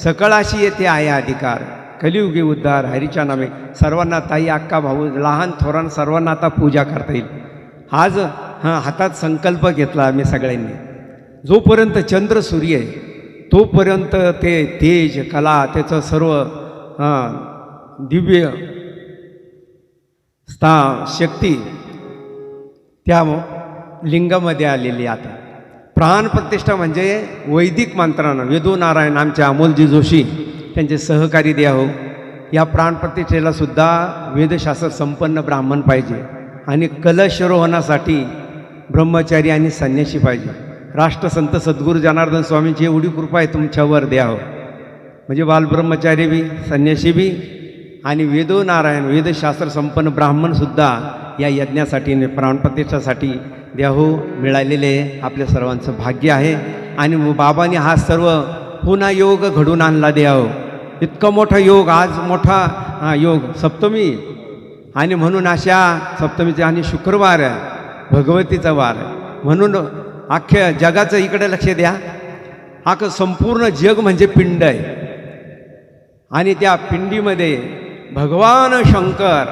सकळाशी येते आहे अधिकार, कलियुगी उद्धार हरीच्या नामे. सर्वांना ताई अक्का भाऊ लहान थोरान सर्वांना आता पूजा करता येईल. आज हातात संकल्प घेतला आम्ही सगळ्यांनी. जोपर्यंत चंद्र सूर्य आहे तोपर्यंत ते तेज कला त्याचं सर्व दिव्य शक्ती त्या लिंगामध्ये आलेली. आता प्राणप्रतिष्ठा म्हणजे वैदिक मंत्रांना वेदो नारायण आमचे अमोलजी जोशी त्यांचे सहकारी द्यावं. या प्राणप्रतिष्ठेला सुद्धा वेदशास्त्र संपन्न ब्राह्मण पाहिजे आणि कलशरोहणासाठी ब्रह्मचारी आणि संन्यासी पाहिजे. राष्ट्रसंत सद्गुरू जनार्दन स्वामींची एवढी कृपा आहे तुमच्यावर द्यावं. म्हणजे बालब्रह्मचारी बी संन्यासी बी आणि वेदो नारायण वेदशास्त्र संपन्न ब्राह्मणसुद्धा या यज्ञासाठी प्राणप्रतिष्ठासाठी द्याहो मिळालेले आपल्या सर्वांचं भाग्य आहे. आणि बाबांनी हा सर्व पुन्हा योग घडून आणला द्यावं. इतका मोठा योग आज मोठा योग सप्तमी आणि म्हणून अशा सप्तमीचे आणि शुक्रवार आहे भगवतीचा वार आहे. म्हणून अख्ख्या जगाचं इकडे लक्ष द्या. अख्खं संपूर्ण जग म्हणजे पिंड आहे आणि त्या पिंडीमध्ये भगवान शंकर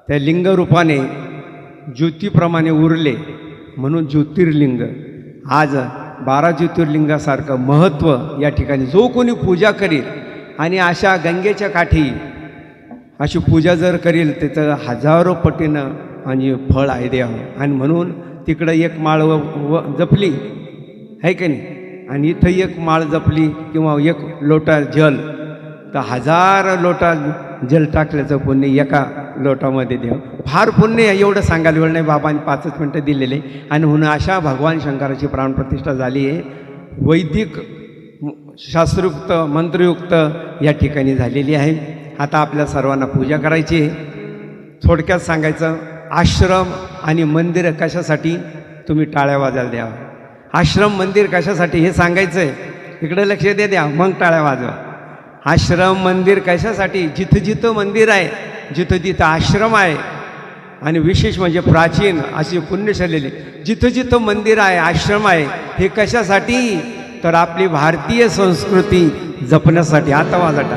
त्या लिंगरूपाने ज्योतीप्रमाणे उरले म्हणून ज्योतिर्लिंग. आज 12 ज्योतिर्लिंगासारखं महत्त्व या ठिकाणी जो कोणी पूजा करील आणि अशा गंगेच्या काठी अशी पूजा जर करील त्याचं हजारो पटीनं आणि फळ आहे द्यावं. आणि म्हणून तिकडं एक माळ जपली आहे की नाही आणि इथं एक माळ जपली किंवा एक लोटा जल तर 1000 लोटा जल टाकल्याचं पुण्य एका लोटामध्ये द्यावं. फार पुण्य आहे. एवढं सांगायला वेळ नाही. बाबांनी 5 मिनटं दिलेले आणि म्हणून अशा भगवान शंकराची प्राणप्रतिष्ठा झाली आहे. वैदिक शास्त्रयुक्त मंत्रयुक्त या ठिकाणी झालेली आहे. आता आपल्या सर्वांना पूजा करायची आहे. थोडक्यात सांगायचं आश्रम आणि मंदिर कशासाठी तुम्ही टाळ्या वाजायला द्यावं. आश्रम मंदिर कशासाठी हे सांगायचं आहे. इकडे लक्ष द्या मग टाळ्या वाजवा. आश्रम मंदिर कशासाठी? जिथं जिथं मंदिर आहे जिथं जिथं आश्रम आहे आणि विशेष म्हणजे प्राचीन अशी पुण्यशैली जिथं जिथं मंदिर आहे आश्रम आहे हे कशासाठी? तर आपली भारतीय संस्कृती जपण्यासाठी. आता वाजटा.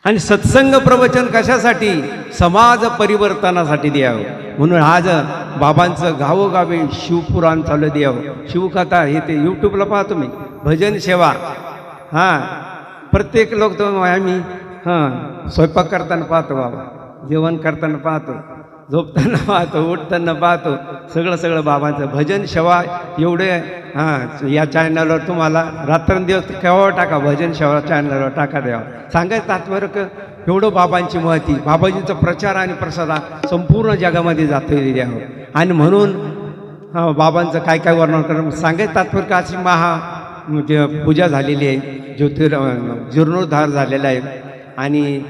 आणि सत्संग प्रवचन कशासाठी? समाज परिवर्तनासाठी द्यावं. म्हणून आज बाबांचं गावोगावी शिवपुराण चालू द्यावं. शिवकथा हे ते यूट्यूबला पाहतो मी. भजन सेवा प्रत्येक लोक तो आम्ही स्वयंपाक करताना पाहतो बाबा, जेवण करताना पाहतो, झोपताना पाहतो, उठताना पाहतो. सगळं बाबांचं भजन सेवा एवढे या चॅनलवर तुम्हाला रात्रंदिवस केव्हा टाका भजन सेवा चॅनलवर टाका द्यावा. सांगायचं तात्पर्य एवढं बाबांची महती. बाबाजींचा प्रचार आणि प्रसार संपूर्ण जगामध्ये जातो द्यावं. आणि म्हणून बाबांचं काय काय वर्णन करणं सांगायचं तात्पर्य अशी म्हणजे पूजा झालेली आहे. जीर्णोद्धार झालेला आहे आणि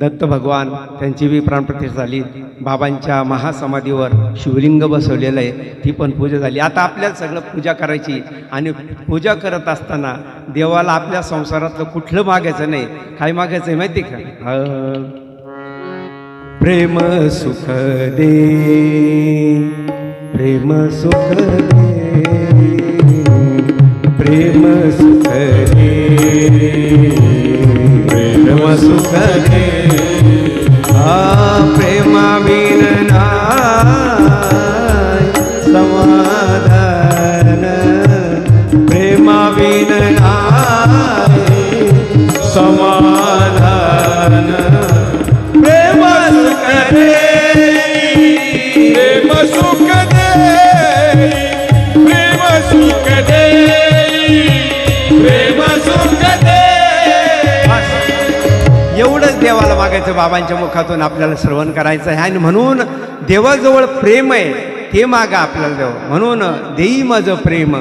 दत्त भगवान त्यांची बी प्राणप्रतिष्ठा झाली. बाबांच्या महासमाधीवर शिवलिंग बसवलेलं आहे ती पण पूजा झाली. आता आपल्याला सगळं पूजा करायची आणि पूजा करत असताना देवाला आपल्या संसारातलं कुठलं मागायचं नाही. काय मागायचं आहे माहिती का? प्रेम सुख दे, प्रेम सुख दे, प्रेम सुख दे, प्रेम सुख दे. प्रेमाविन नाय समाधान, प्रेमाविन नाय समाधान. प्रेम सुख दे, प्रेम सुख दे, प्रेम सुख दे, प्रेम सुख दे. एवढंच देवाला मागायचं. बाबांच्या मुखातून आपल्याला श्रवण करायचं आहे आणि म्हणून देवाजवळ प्रेम आहे ते मागा आपल्याला देव. म्हणून देई माझं प्रेम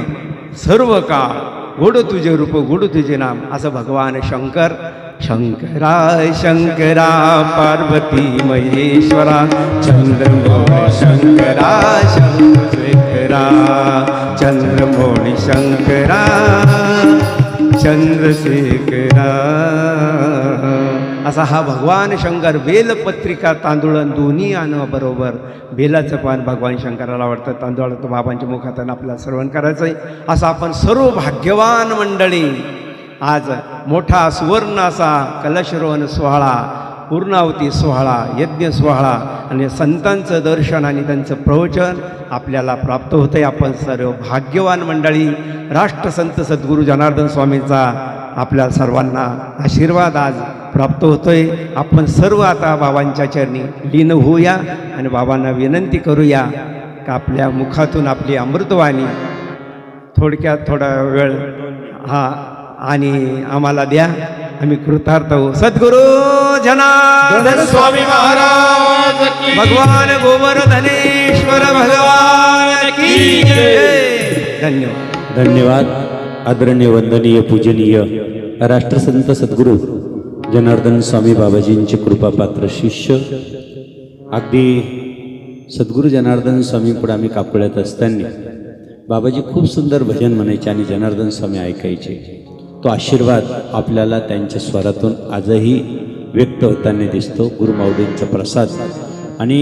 सर्व काळ, गोड तुझे रूप गोड तुझे नाम, असं भगवान शंकर शंकरा शंकरा पार्वती महेश्वरा चंद्रमौळी शंकरा चंद्रशेखरा चंद्रमौळी शंकरा चंद्रशेखरा असा हा भगवान शंकर बेलपत्रिका तांदूळ दोन्ही आणं बरोबर बेलाचं पान भगवान शंकराला आवडतं, तांदूळाचं बाबांच्या मुखातून आपल्याला श्रवण करायचं आहे. असं आपण सर्व भाग्यवान मंडळी आज मोठा सुवर्ण असा कलशरोहण सोहळा, पूर्णावती सोहळा, यज्ञ सोहळा आणि संतांचं दर्शन आणि त्यांचं प्रवचन आपल्याला प्राप्त होतं आहे. आपण सर्व भाग्यवान मंडळी राष्ट्रसंत सद्गुरू जनार्दन स्वामींचा आपल्या सर्वांना आशीर्वाद आज प्राप्त होतोय. आपण सर्व आता बाबांच्या चरणी लीन होऊया आणि बाबांना विनंती करूया का आपल्या मुखातून आपली अमृतवाणी थोडक्यात थोडा वेळ आणि आम्हाला द्या. आम्ही कृतार्थ होऊ. सद्गुरू जनार्दन स्वामी महाराज की, भगवान गोवर्धनेश्वर भगवान की जय. धन्यवाद. धन्यवाद. आदरणीय वंदनीय पूजनीय राष्ट्रसंत सद्गुरू जनार्दन स्वामी बाबाजींचे कृपापात्र शिष्य, अगदी सद्गुरू जनार्दन स्वामी पुढे आम्ही कापड्यात असताना बाबाजी खूप सुंदर भजन म्हणायचे आणि जनार्दन स्वामी ऐकायचे. तो आशीर्वाद आपल्याला त्यांच्या स्वरातून आजही व्यक्त होताना दिसतो. गुरुमाऊलींचा प्रसाद आणि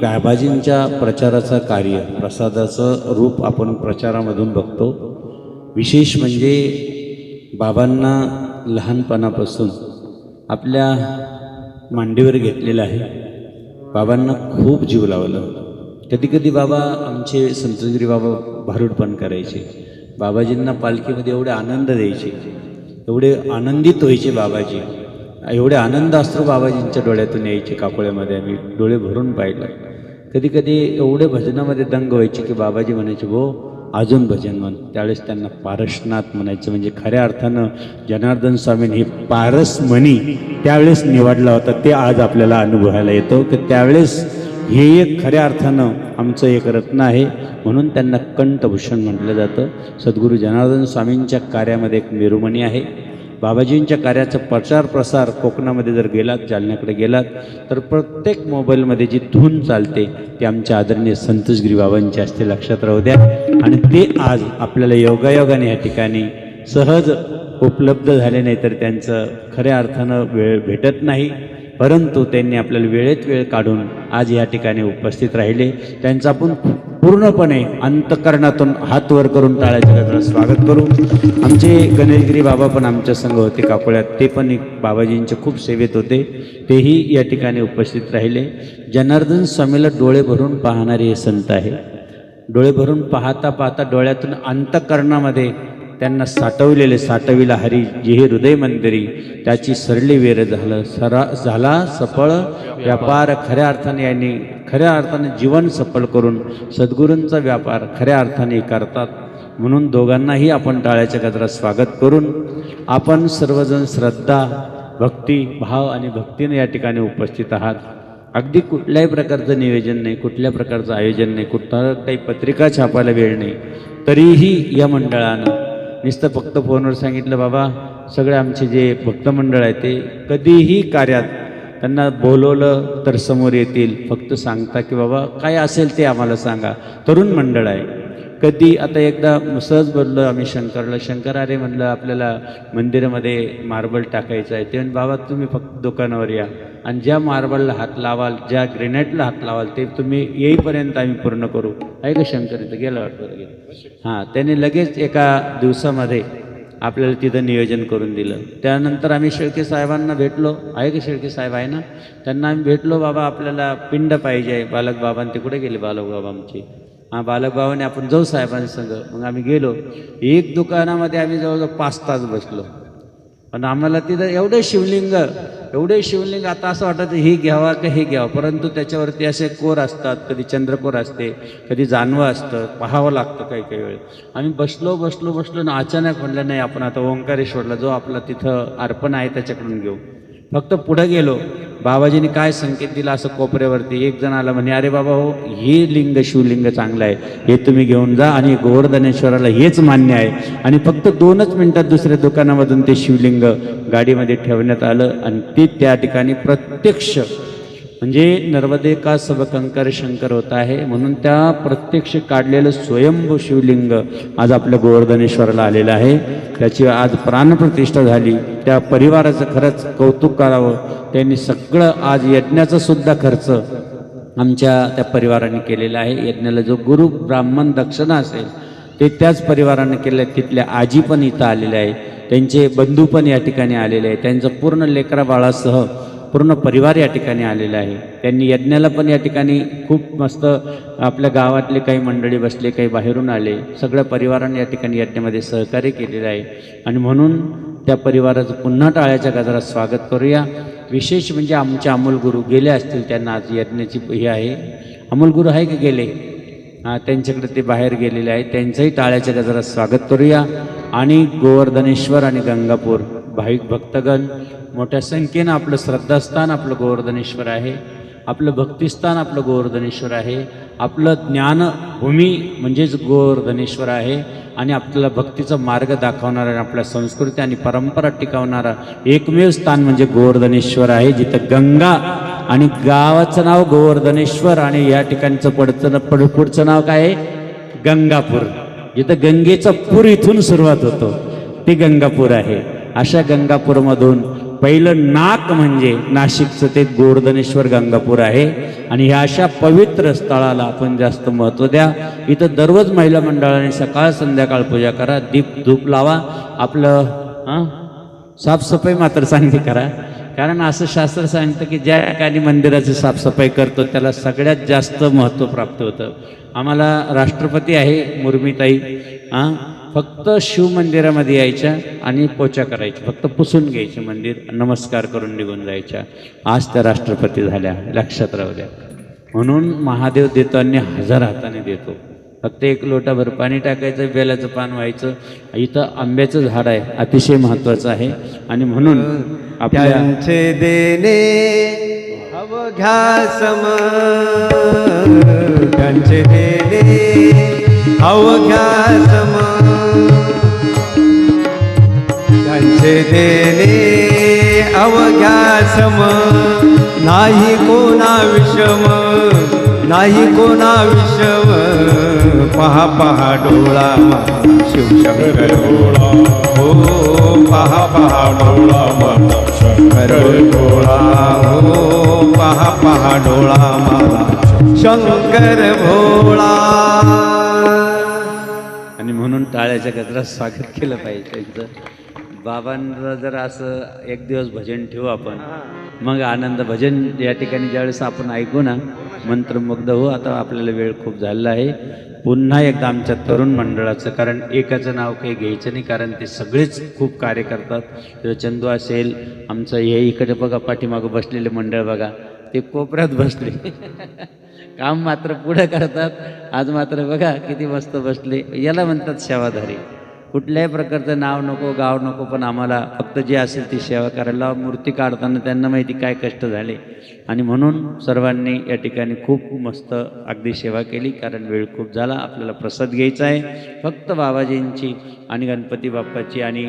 बाबाजींच्या प्रचाराचं कार्य, प्रसादाचं रूप आपण प्रचारामधून बघतो. विशेष म्हणजे बाबांना लहानपणापासून आपल्या मांडीवर घेतलेलं आहे. बाबांना खूप जीव लावलं. कधी कधी बाबा आमचे संतगिरी बाबा भारूडपण करायचे. बाबाजींना पालखीमध्ये एवढे आनंद द्यायचे, एवढे आनंदित व्हायचे बाबाजी. एवढे आनंद अश्रू बाबाजींच्या डोळ्यातून यायचे. काकोळ्यामध्ये आम्ही डोळे भरून पाहिलं. कधी कधी एवढे भजनामध्ये दंग व्हायचे की बाबाजी म्हणायचे भो अजून भजन म्हण. त्यावेळेस त्यांना पारसनाथ म्हणायचं. म्हणजे खऱ्या अर्थानं जनार्दन स्वामींनी हे पारस म्हणी त्यावेळेस निवडला होता. ते आज आपल्याला अनुभवायला येतो की त्यावेळेस हे एक खऱ्या अर्थानं आमचं एक रत्न आहे. म्हणून त्यांना कंठभूषण म्हटलं जातं. सद्गुरू जनार्दन स्वामींच्या कार्यामध्ये एक मेरुमणी आहे. बाबाजींच्या कार्याचा प्रचार प्रसार कोकणामध्ये जर गेलात, जालन्याकडे गेलात तर प्रत्येक मोबाईलमध्ये जी धून चालते ती आमच्या आदरणीय संतोषगिरी बाबांची असते. लक्षात राहू द्या. आणि ते आज आपल्याला योगायोगाने या ठिकाणी सहज उपलब्ध झाले, नाही तर त्यांचं खऱ्या अर्थानं वेळ भेटत नाही. परंतु त्यांनी आपल्याला वेळेत वेळ काढून आज या ठिकाणी उपस्थित राहिले. त्यांचं आपण पूर्णपणे अंतःकरणातून हात वर करून टाळ्याच्या गजरात स्वागत करू. आमचे गणेशगिरी बाबा पण आमच्या संघ होते काकोळ्यात. ते पण एक बाबाजींचे खूप सेवेत होते. तेही या ठिकाणी उपस्थित राहिले. जनार्दन स्वामीला डोळे भरून पाहणारे हे संत आहे. डोळे भरून पाहता पाहता डोळ्यातून अंतःकरणामध्ये त्यांना साठविला हरी जे हृदय मंदिरी त्याची सरली वेर झाला सफळ व्यापार. खऱ्या अर्थाने यांनी खऱ्या अर्थाने जीवन सफळ करून सद्गुरूंचा व्यापार खऱ्या अर्थाने करतात. म्हणून दोघांनाही आपण टाळ्याच्या गजरात स्वागत करून आपण सर्वजण श्रद्धा, भक्ती, भाव आणि भक्तीने या ठिकाणी उपस्थित आहात. अगदी कुठल्याही प्रकारचं नियोजन नाही, कुठल्या प्रकारचं आयोजन नाही, कुठला काही पत्रिका छापायला वेळ नाही, तरीही या मंडळानं नुसतं फक्त फोनवर सांगितलं बाबा सगळे आमचे जे भक्तमंडळ आहे ते कधीही कार्यात त्यांना बोलवलं तर समोर येतील. फक्त सांगता की बाबा काय असेल ते आम्हाला सांगा. तरुण मंडळ आहे. कधी आता एकदा सहज बोललो आम्ही शंकरला. शंकर अरे म्हणलं आपल्याला मंदिरामध्ये मार्बल टाकायचं आहे. ते बाबा तुम्ही फक्त दुकानावर या आणि ज्या मार्बलला हात लावाल, ज्या ग्रेनाईटला हात लावाल ते तुम्ही येईपर्यंत आम्ही पूर्ण करू. आहे का शंकर? इथं गेलं वाटतं गेलं. हां, त्याने लगेच एका दिवसामध्ये आपल्याला तिथं नियोजन करून दिलं. त्यानंतर आम्ही शेळके साहेबांना भेटलो. आहे का शेळके साहेब? आहे ना. त्यांना आम्ही भेटलो. बाबा आपल्याला पिंड पाहिजे आहे. बालक बाबांनी ते कुठे गेले बालक बाबा आमचे? हां, बालक बाबाने आपण जाऊ साहेबांसंग. मग आम्ही गेलो. एक दुकानामध्ये आम्ही जवळजवळ 5 तास बसलो. पण आम्हाला तिथं एवढे शिवलिंग आता असं वाटतं हे घ्यावा का हे घ्यावं. परंतु त्याच्यावरती असे कोर असतात, कधी चंद्रकोर असते, कधी जानवं असतं, पाहावं लागतं काही वेळ. आम्ही बसलो ना अचानक म्हणलं नाही आपण आता ओंकारेश्वरला जो आपला तिथं अर्पण आहे त्याच्याकडून घेऊ. फक्त पुढं गेलो बाबाजीने काय संकेत दिला असं कोपऱ्यावरती एक जण आला म्हणे, अरे बाबा हो, हे लिंग शिवलिंग चांगलं आहे, हे तुम्ही घेऊन जा आणि गोवर्धनेश्वराला हेच मान्य आहे. आणि फक्त 2च मिनिटात दुसऱ्या दुकानामधून ते शिवलिंग गाडीमध्ये ठेवण्यात आलं आणि ते त्या ठिकाणी प्रत्यक्ष म्हणजे नर्मदे का सब कंकर शंकर होता आहे म्हणून त्या प्रत्यक्ष काढलेलं स्वयंभू शिवलिंग आज आपल्या गोवर्धनेश्वराला आलेलं आहे. त्याची आज प्राणप्रतिष्ठा झाली. त्या परिवाराचं खरंच कौतुक करावं. त्यांनी सगळं आज यज्ञाचा सुद्धा खर्च आमच्या त्या परिवाराने केलेला आहे. यज्ञाला जो गुरु ब्राह्मण दक्षिणा असेल ते त्याच परिवाराने केलं आहे. तिथल्या आजी पण इथं आलेल्या आहे, त्यांचे बंधू पण या ठिकाणी आलेले आहे, त्यांचं पूर्ण लेकरा बाळासह पूर्ण परिवार या ठिकाणी आलेला आहे. त्यांनी यज्ञाला पण या ठिकाणी खूप मस्त आपल्या गावातले काही मंडळी बसले, काही बाहेरून आले, सगळ्या परिवाराने या ठिकाणी यज्ञामध्ये सहकार्य केलेलं आहे. आणि म्हणून त्या परिवाराचं पुन्हा टाळ्याच्या गजरात स्वागत करूया. विशेष म्हणजे आमचे अमोल गुरु गेले असतील, त्यांना आज यज्ञाची हे आहे. अमोल गुरु आहे की गेले? हां, त्यांच्याकडे ते बाहेर गेलेले आहे, त्यांचंही टाळ्याच्या गजरात स्वागत करूया. आणि गोवर्धनेश्वर आणि गंगापूर भाविक भक्तगण मोठ्या संख्येनं आपलं श्रद्धास्थान आपलं गोवर्धनेश्वर आहे, आपलं भक्तिस्थान आपलं गोवर्धनेश्वर आहे, आपलं ज्ञानभूमी म्हणजेच गोवर्धनेश्वर आहे. आणि आपल्याला भक्तीचा मार्ग दाखवणारा आणि आपल्या संस्कृती आणि परंपरा टिकवणारा एकमेव स्थान म्हणजे गोवर्धनेश्वर आहे, जिथं गंगा आणि गावाचं नाव गोवर्धनेश्वर आणि या ठिकाणचं पुढचं नाव काय आहे? गंगापूर. जिथं गंगेचा पूर इथून सुरुवात होतो ते गंगापूर आहे. अशा गंगापूरमधून पहिलं नाक म्हणजे नाशिकचं ते गोवर्धनेश्वर गंगापूर आहे. आणि ह्या अशा पवित्र स्थळाला आपण जास्त महत्त्व द्या. इथं दररोज महिला मंडळाने सकाळ संध्याकाळ पूजा करा, दीप धूप लावा, आपलं साफसफाई मात्र चांगली करा. कारण असं शास्त्र सांगतं की ज्या ठिकाणी मंदिराची साफसफाई करतो त्याला सगळ्यात जास्त महत्त्व प्राप्त होतं. आम्हाला राष्ट्रपती आहे मुर्मीताई, फक्त शिवमंदिरामध्ये यायच्या आणि पोचा करायची, फक्त पुसून घ्यायचे मंदिर, नमस्कार करून निघून जायच्या. आज त्या राष्ट्रपती झाल्या, लक्षात राहू द्या. म्हणून महादेव देतो आणि 1000 हाताने देतो. फक्त 1 लोटाभर पाणी टाकायचं, बेलाचं पान व्हायचं. इथं आंब्याचं झाड आहे, अतिशय महत्त्वाचं आहे. आणि म्हणून त्यांचे देणे अवघ्या सम, त्यांचे देणे अवघ्या सम, त्यांचे देणे अवघ्या सम, नाही कोणा विषम, नाही कोणा विषम, पहा पहा डोळा शिवशंकर भोळा, हो पहा पहा डोळा शंकर भोळा, हो पहा पहा डोळा माझा शंकर भोळा. आणि म्हणून टाळ्याच्या गजरात स्वागत केलं पाहिजे त्यांचं. बाबांना जर असं एक दिवस भजन ठेवू आपण, मग आनंद भजन या ठिकाणी ज्यावेळेस आपण ऐकू ना मंत्रमुग्ध हो. आता आपल्याला वेळ खूप झालेला आहे. पुन्हा एकदा आमच्या तरुण मंडळाचं, कारण एकाचं नाव काही घ्यायचं नाही, कारण ते सगळेच खूप कार्य करतात. तर चंदू असेल आमचं, हे इकडे बघा पाठीमागं बसलेले मंडळ बघा, ते कोपऱ्यात बसले काम मात्र पुढं करतात. आज मात्र बघा किती मस्त बसले. याला म्हणतात सेवाधारी. कुठल्याही प्रकारचं नाव नको, गाव नको, पण आम्हाला फक्त जे असेल ती सेवा करायला. मूर्ती काढताना त्यांना माहिती काय कष्ट झाले. आणि म्हणून सर्वांनी या ठिकाणी खूप मस्त अगदी सेवा केली. कारण वेळ खूप झाला, आपल्याला प्रसाद घ्यायचा आहे. फक्त बाबाजींची आणि गणपती बाप्पाची आणि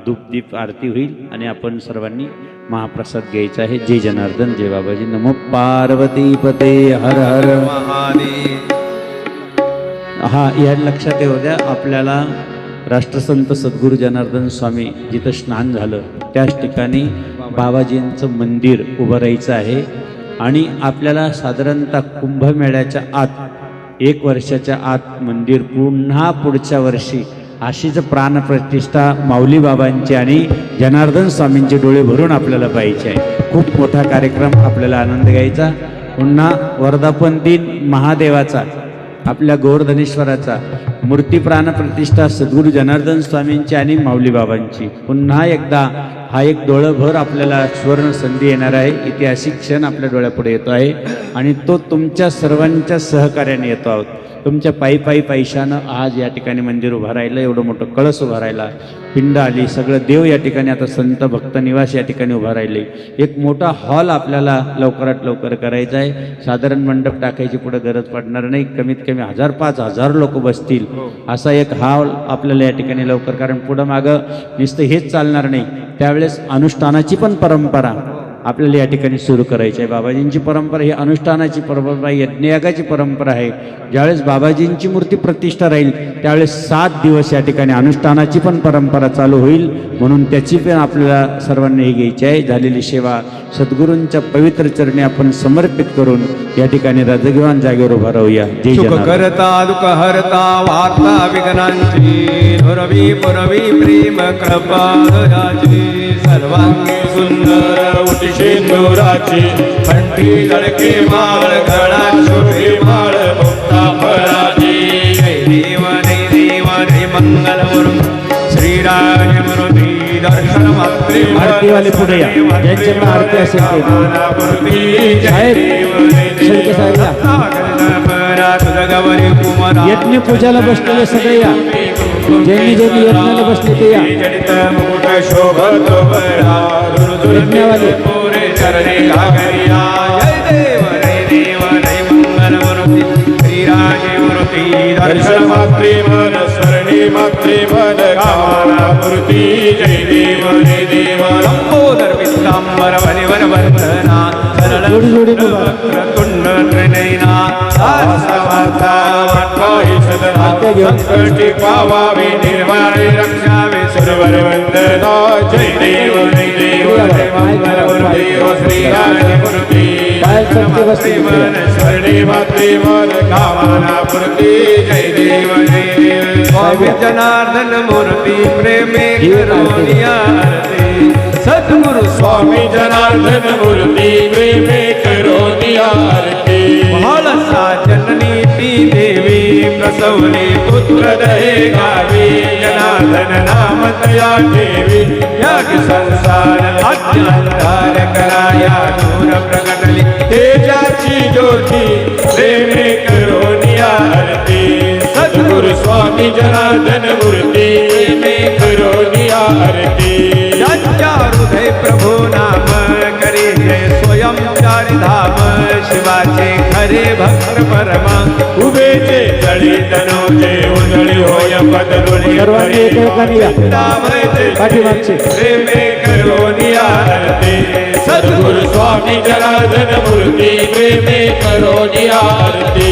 धूपदीप आरती होईल आणि आपण सर्वांनी महाप्रसाद घ्यायचा आहे. जय जनार्दन, जय बाबाजी. नमो पार्वती पते हर हर महादेव. हा या लक्षात येऊ द्या, आपल्याला राष्ट्रसंत सद्गुरू जनार्दन स्वामी जिथं स्नान झालं त्याच ठिकाणी बाबाजींचं मंदिर उभं राहायचं आहे. आणि आपल्याला साधारणतः कुंभमेळ्याच्या आत 1 वर्षाच्या आत मंदिर पुन्हा पुढच्या वर्षी अशीच प्राणप्रतिष्ठा माऊली बाबांची आणि जनार्दन स्वामींचे डोळे भरून आपल्याला पाहायचे आहे. खूप मोठा कार्यक्रम, आपल्याला आनंद घ्यायचा. पुन्हा वर्धापन दिन महादेवाचा, आपल्या गोवर्धनेश्वराचा, मूर्ती प्राणप्रतिष्ठा सद्गुरू जनार्दन स्वामींची आणि माऊली बाबांची. पुन्हा एकदा हा एक डोळंभर आपल्याला सुवर्ण संधी येणार आहे. ऐतिहासिक क्षण आपल्या डोळ्यापुढे येतो आहे आणि तो तुमच्या सर्वांच्या सहकार्याने येतो आहोत. तुमच्या पायी पायी पैशानं आज या ठिकाणी मंदिर उभं राहिलं, एवढं मोठं कळस उभं राहिला, पिंड आली, सगळं देव या ठिकाणी आता संत भक्त निवास या ठिकाणी उभा राहिले. एक मोठा हॉल आपल्याला लवकरात लवकर करायचा आहे. साधारण मंडप टाकायची पुढे गरज पडणार नाही, कमीत कमी 1000-5000 लोक बसतील असा एक हॉल आपल्याला या ठिकाणी लवकर, कारण पुढं मागं नुसतं हेच चालणार नाही. त्यावेळेस अनुष्ठानाची पण परंपरा आपल्याला या ठिकाणी सुरू करायची आहे. बाबाजींची परंपरा ही अनुष्ठानाची परंपरा, यज्ञयागाची परंपरा आहे. ज्यावेळेस बाबाजींची मूर्ती प्रतिष्ठा राहील त्यावेळेस 7 दिवस या ठिकाणी अनुष्ठानाची पण परंपरा चालू होईल. म्हणून त्याची पण आपल्याला सर्वांनी हे घ्यायची आहे. झालेली सेवा सद्गुरूंच्या पवित्र चरणी आपण समर्पित करून या ठिकाणी राजगिवान जागेवर उभा राहूया. जय सुख जनार्दन. करता दुःख हरता वार्ता विघ्नांची धुरवी पुरवी प्रेम कृपा दयाची सर्वांगी सुंदर उठी शेंदुराची कंठी जळके माळ गळा शोभे माळ मुक्ता फळाची जय देव जय देव जय मंगल गुरु श्रीराज मूर्ती दर्शन मात्रे आरतीवाले पुढे या, ज्यांच्याकडे आरती असेल ते. साहेब, शेळके साहेब या. यज्ञ पूजाला बसलेले सगळे या, ज्यांनी ज्यांनी यज्ञाला बसले ते या. यज्ञवाले चरणे घागरिया जय देव जय देव जय मंगल मूर्ती श्रीराज मूर्ती दर्शन मात्रे मन स्मरणे मात्रे मन कामना मूर्ती जय देव जय देव लंबोदर विश्वांबर वरिवर वंदना सरळ जोडी जोडीने उभा. तुंड त्रिनयना समर्था वटवाही सदना संकटी पावावे निर्वाणे रक्षावे सर्वर वंदना जय देव जय देव जय मंगल मूर्ती ओ श्रीराज मूर्ती मन स्मरणे मात्रे मन कामना मूर्ती जय देव जय देव स्वामी जनार्दन मूर्ती प्रेमे करोनिया आरती सद्गुरु स्वामी जनार्दन मूर्ती प्रेमे करोनिया आरती महालसा जननी ती देवी प्रसवली पुत्र दहे गावी जनार्दन नाम तया ठेवी याग संसार अज्ञानधार कराया दूर प्रगटली तेजाची ज्योती प्रेमे करोनिया आरती सद्गुरु स्वामी जनार्दन मूर्ती प्रेमे करोनिया आरती ज्यांच्या हृदय प्रभू नाम करे जय स्वयं चारि धाम शिवाचे खरे भक्त परमा उभेचे जळी तनोचे उजळी होय पदरुळी सर्वांनी एकमेकांनी या. पाठीमागचे. प्रेमे करोनी आरती सद्गुरु स्वामी जनार्दन मूर्ती प्रेमे करोनी आरती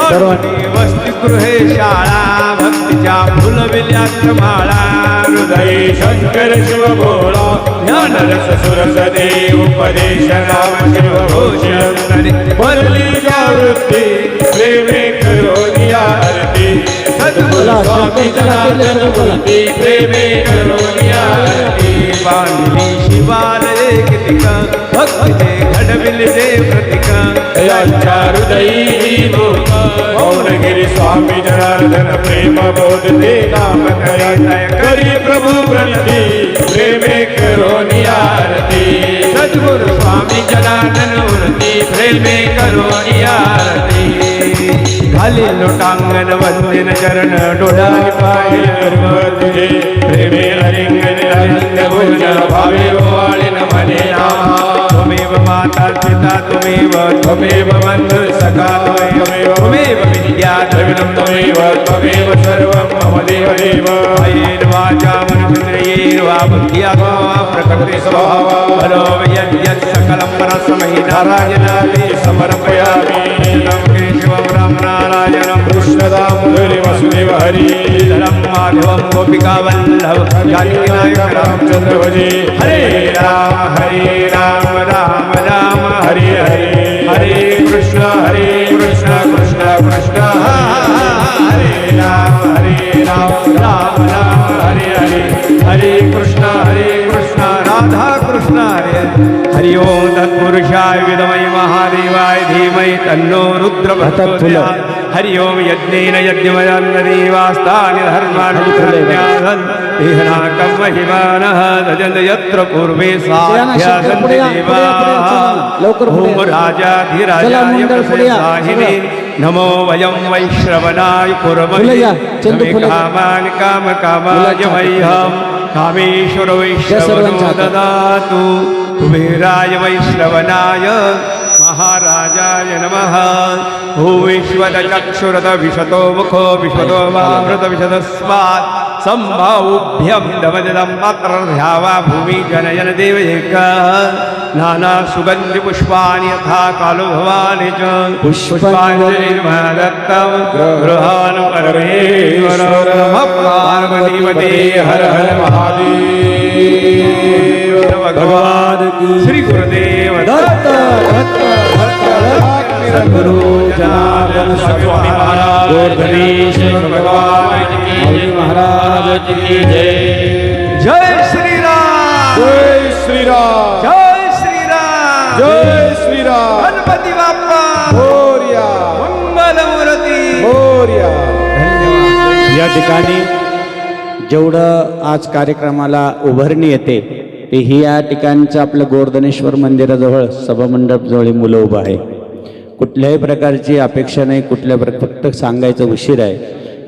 सर्वांनी. वसतिगृहे शाळा भक्तीच्या फुलविल्यात माळा हृदय शंकर शिव भोळा ज्ञान रस सुरस देव उपदेश राम शिव घोषणी वरली जावृत्ती प्रेमे करोनी आरती सद्गुरु स्वामी जनार्दन मूर्ती प्रेमे करोनी आरती बांधली शिवालये कितिका भक्तीचे घडविले प्रतिका यांच्या हृदयी लोक मौनगिरी स्वामी जनार्दन प्रेम बोधते नाम करी प्रभू प्रणती प्रेमे करोनी आरती सद्गुरु स्वामी जनार्दन मूर्ती प्रेमे करोनी आरती घाली लोटांगण वंदन चरण डोळ्याने पाय तुझे प्रेमे अलिंगन अलिंग भोजा भावे वाळीन मने नामा त्वमेव माता पिता त्वमेव बंधु सखा त्वमेव विद्या द्रविणं त्वमेव त्वमेव सर्वं मम देव देव कायेन वाचा मनोन्द्रियेण वा बुद्ध्या वा प्रकृति स्वभावा बलो यद्यत् सकलं परस्मै नारायणाते समर्पयामि तं केशवं राम नारायणं कृष्णदामोदरी वसुदेव हरी धनं माधवं गोपिकावल्लभ जानकीनायक रामचंद्र भजे हरे राम राम राम हरे हरे हरे कृष्ण कृष्ण कृष्ण हरे राम राम राम हरे हरे हरे कृष्ण राधा कृष्ण हरे हरि ओम तत्पुरुषाय विद्महे महादेवाय धीमहि तन्नो रुद्र प्रचोदयात् हरि ओम यज्ञेन यज्ञमयान्नदेवास्तानि धर्माणि प्रज्ञानं तेहनाकं महिमानः तजन्त यत्र पूर्वे साध्यासन्ति देवाः लवकर पुढे ओम या. चला, राजाधिराजाय मंडळ पुढे या. प्रसेदाहिने नमो वयं वैश्रवणाय फुलं या, चंदू कुर्महे फुलं. कामान् कामकामाय मुलाच्या हातात. मह्यं कामेश्वर वैश्रवणो सर्वांच्या हातात. ददातु कुबेराय वैश्रवणाय महाराजाय नमः ओ विश्वदचक्षुरद विशतो मुखो विश्वतो वामृत विशदस्मात् सम्भाव्यं दमदं मात्रर्ध्यावा भूमि जनयन देव एक नाना सुगन्धि पुष्पाणि यथा कालो भवानि च पुष्पाञ्जलिर्मदत्तं गृहान् परमेश्वर पार्वतीपते हर हर महादेव भगवान श्री गुरुदेव दत्त दत्त दत्त सद्गुरु जनार्दन स्वामी महाराज गोवर्धनेश्वर भगवान की माऊली महाराज की जय. जय श्रीराम जय श्रीराम जय श्रीराम जय श्रीराम गणपती बाप्पा मोरया मंगलमूर्ती मोरया. या ठिकाणी जेवढं आज कार्यक्रमाला उभारणी येते ते ही या ठिकाणचं आपलं गोवर्धनेश्वर मंदिराजवळ सभामंडपजवळ मुलं उभं आहे. कुठल्याही प्रकारची अपेक्षा नाही, फक्त सांगायचं उशीर आहे.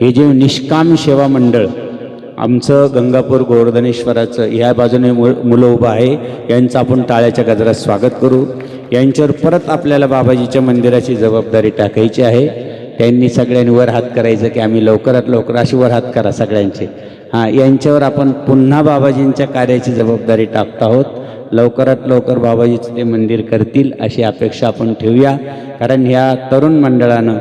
हे जे निष्काम सेवा मंडळ आमचं गंगापूर गोवर्धनेश्वराचं ह्या बाजूने मुलं उभं आहे, यांचं आपण टाळ्याच्या गजरात स्वागत करू. यांच्यावर परत आपल्याला बाबाजीच्या मंदिराची जबाबदारी टाकायची आहे. त्यांनी सगळ्यांनी वर हात करायचं की आम्ही लवकरात लवकर अशी वर हात करा सगळ्यांचे. हां, यांच्यावर आपण पुन्हा बाबाजींच्या कार्याची जबाबदारी टाकत आहोत. लवकरात लवकर बाबाजीचं ते मंदिर करतील अशी अपेक्षा आपण ठेवूया. कारण ह्या तरुण मंडळानं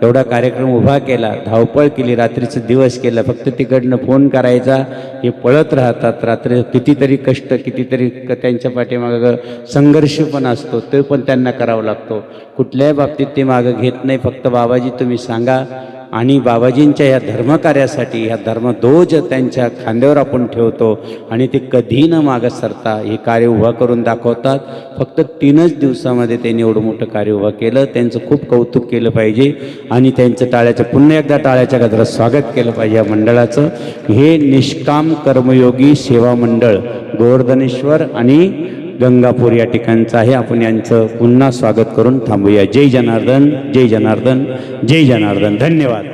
एवढा कार्यक्रम उभा केला, धावपळ केली, रात्रीचं दिवस केलं, फक्त तिकडनं फोन करायचा, हे पळत राहतात. रात्री कितीतरी कष्ट, कितीतरी त्यांच्या पाठीमागं संघर्ष पण असतो, ते पण त्यांना करावं लागतो. कुठल्याही बाबतीत ते मागं घेत नाही. फक्त बाबाजी तुम्ही सांगा आणि बाबाजींच्या या धर्मकार्यासाठी ह्या धर्मध्वज त्यांच्या खांद्यावर आपण ठेवतो आणि ते कधी न मागं सरता हे कार्य उभा करून दाखवतात. फक्त 3च दिवसामध्ये त्यांनी एवढं मोठं कार्य उभं केलं. त्यांचं खूप कौतुक केलं पाहिजे आणि त्यांचं पुन्हा एकदा टाळ्याच्या गजरात स्वागत केलं पाहिजे या मंडळाचं. हे निष्काम कर्मयोगी सेवा मंडळ गोवर्धनेश्वर आणि गंगापूर या ठिकाणचं आहे. आपण यांचं पुन्हा स्वागत करून थांबूया. जय जनार्दन, जय जनार्दन, जय जनार्दन. धन्यवाद.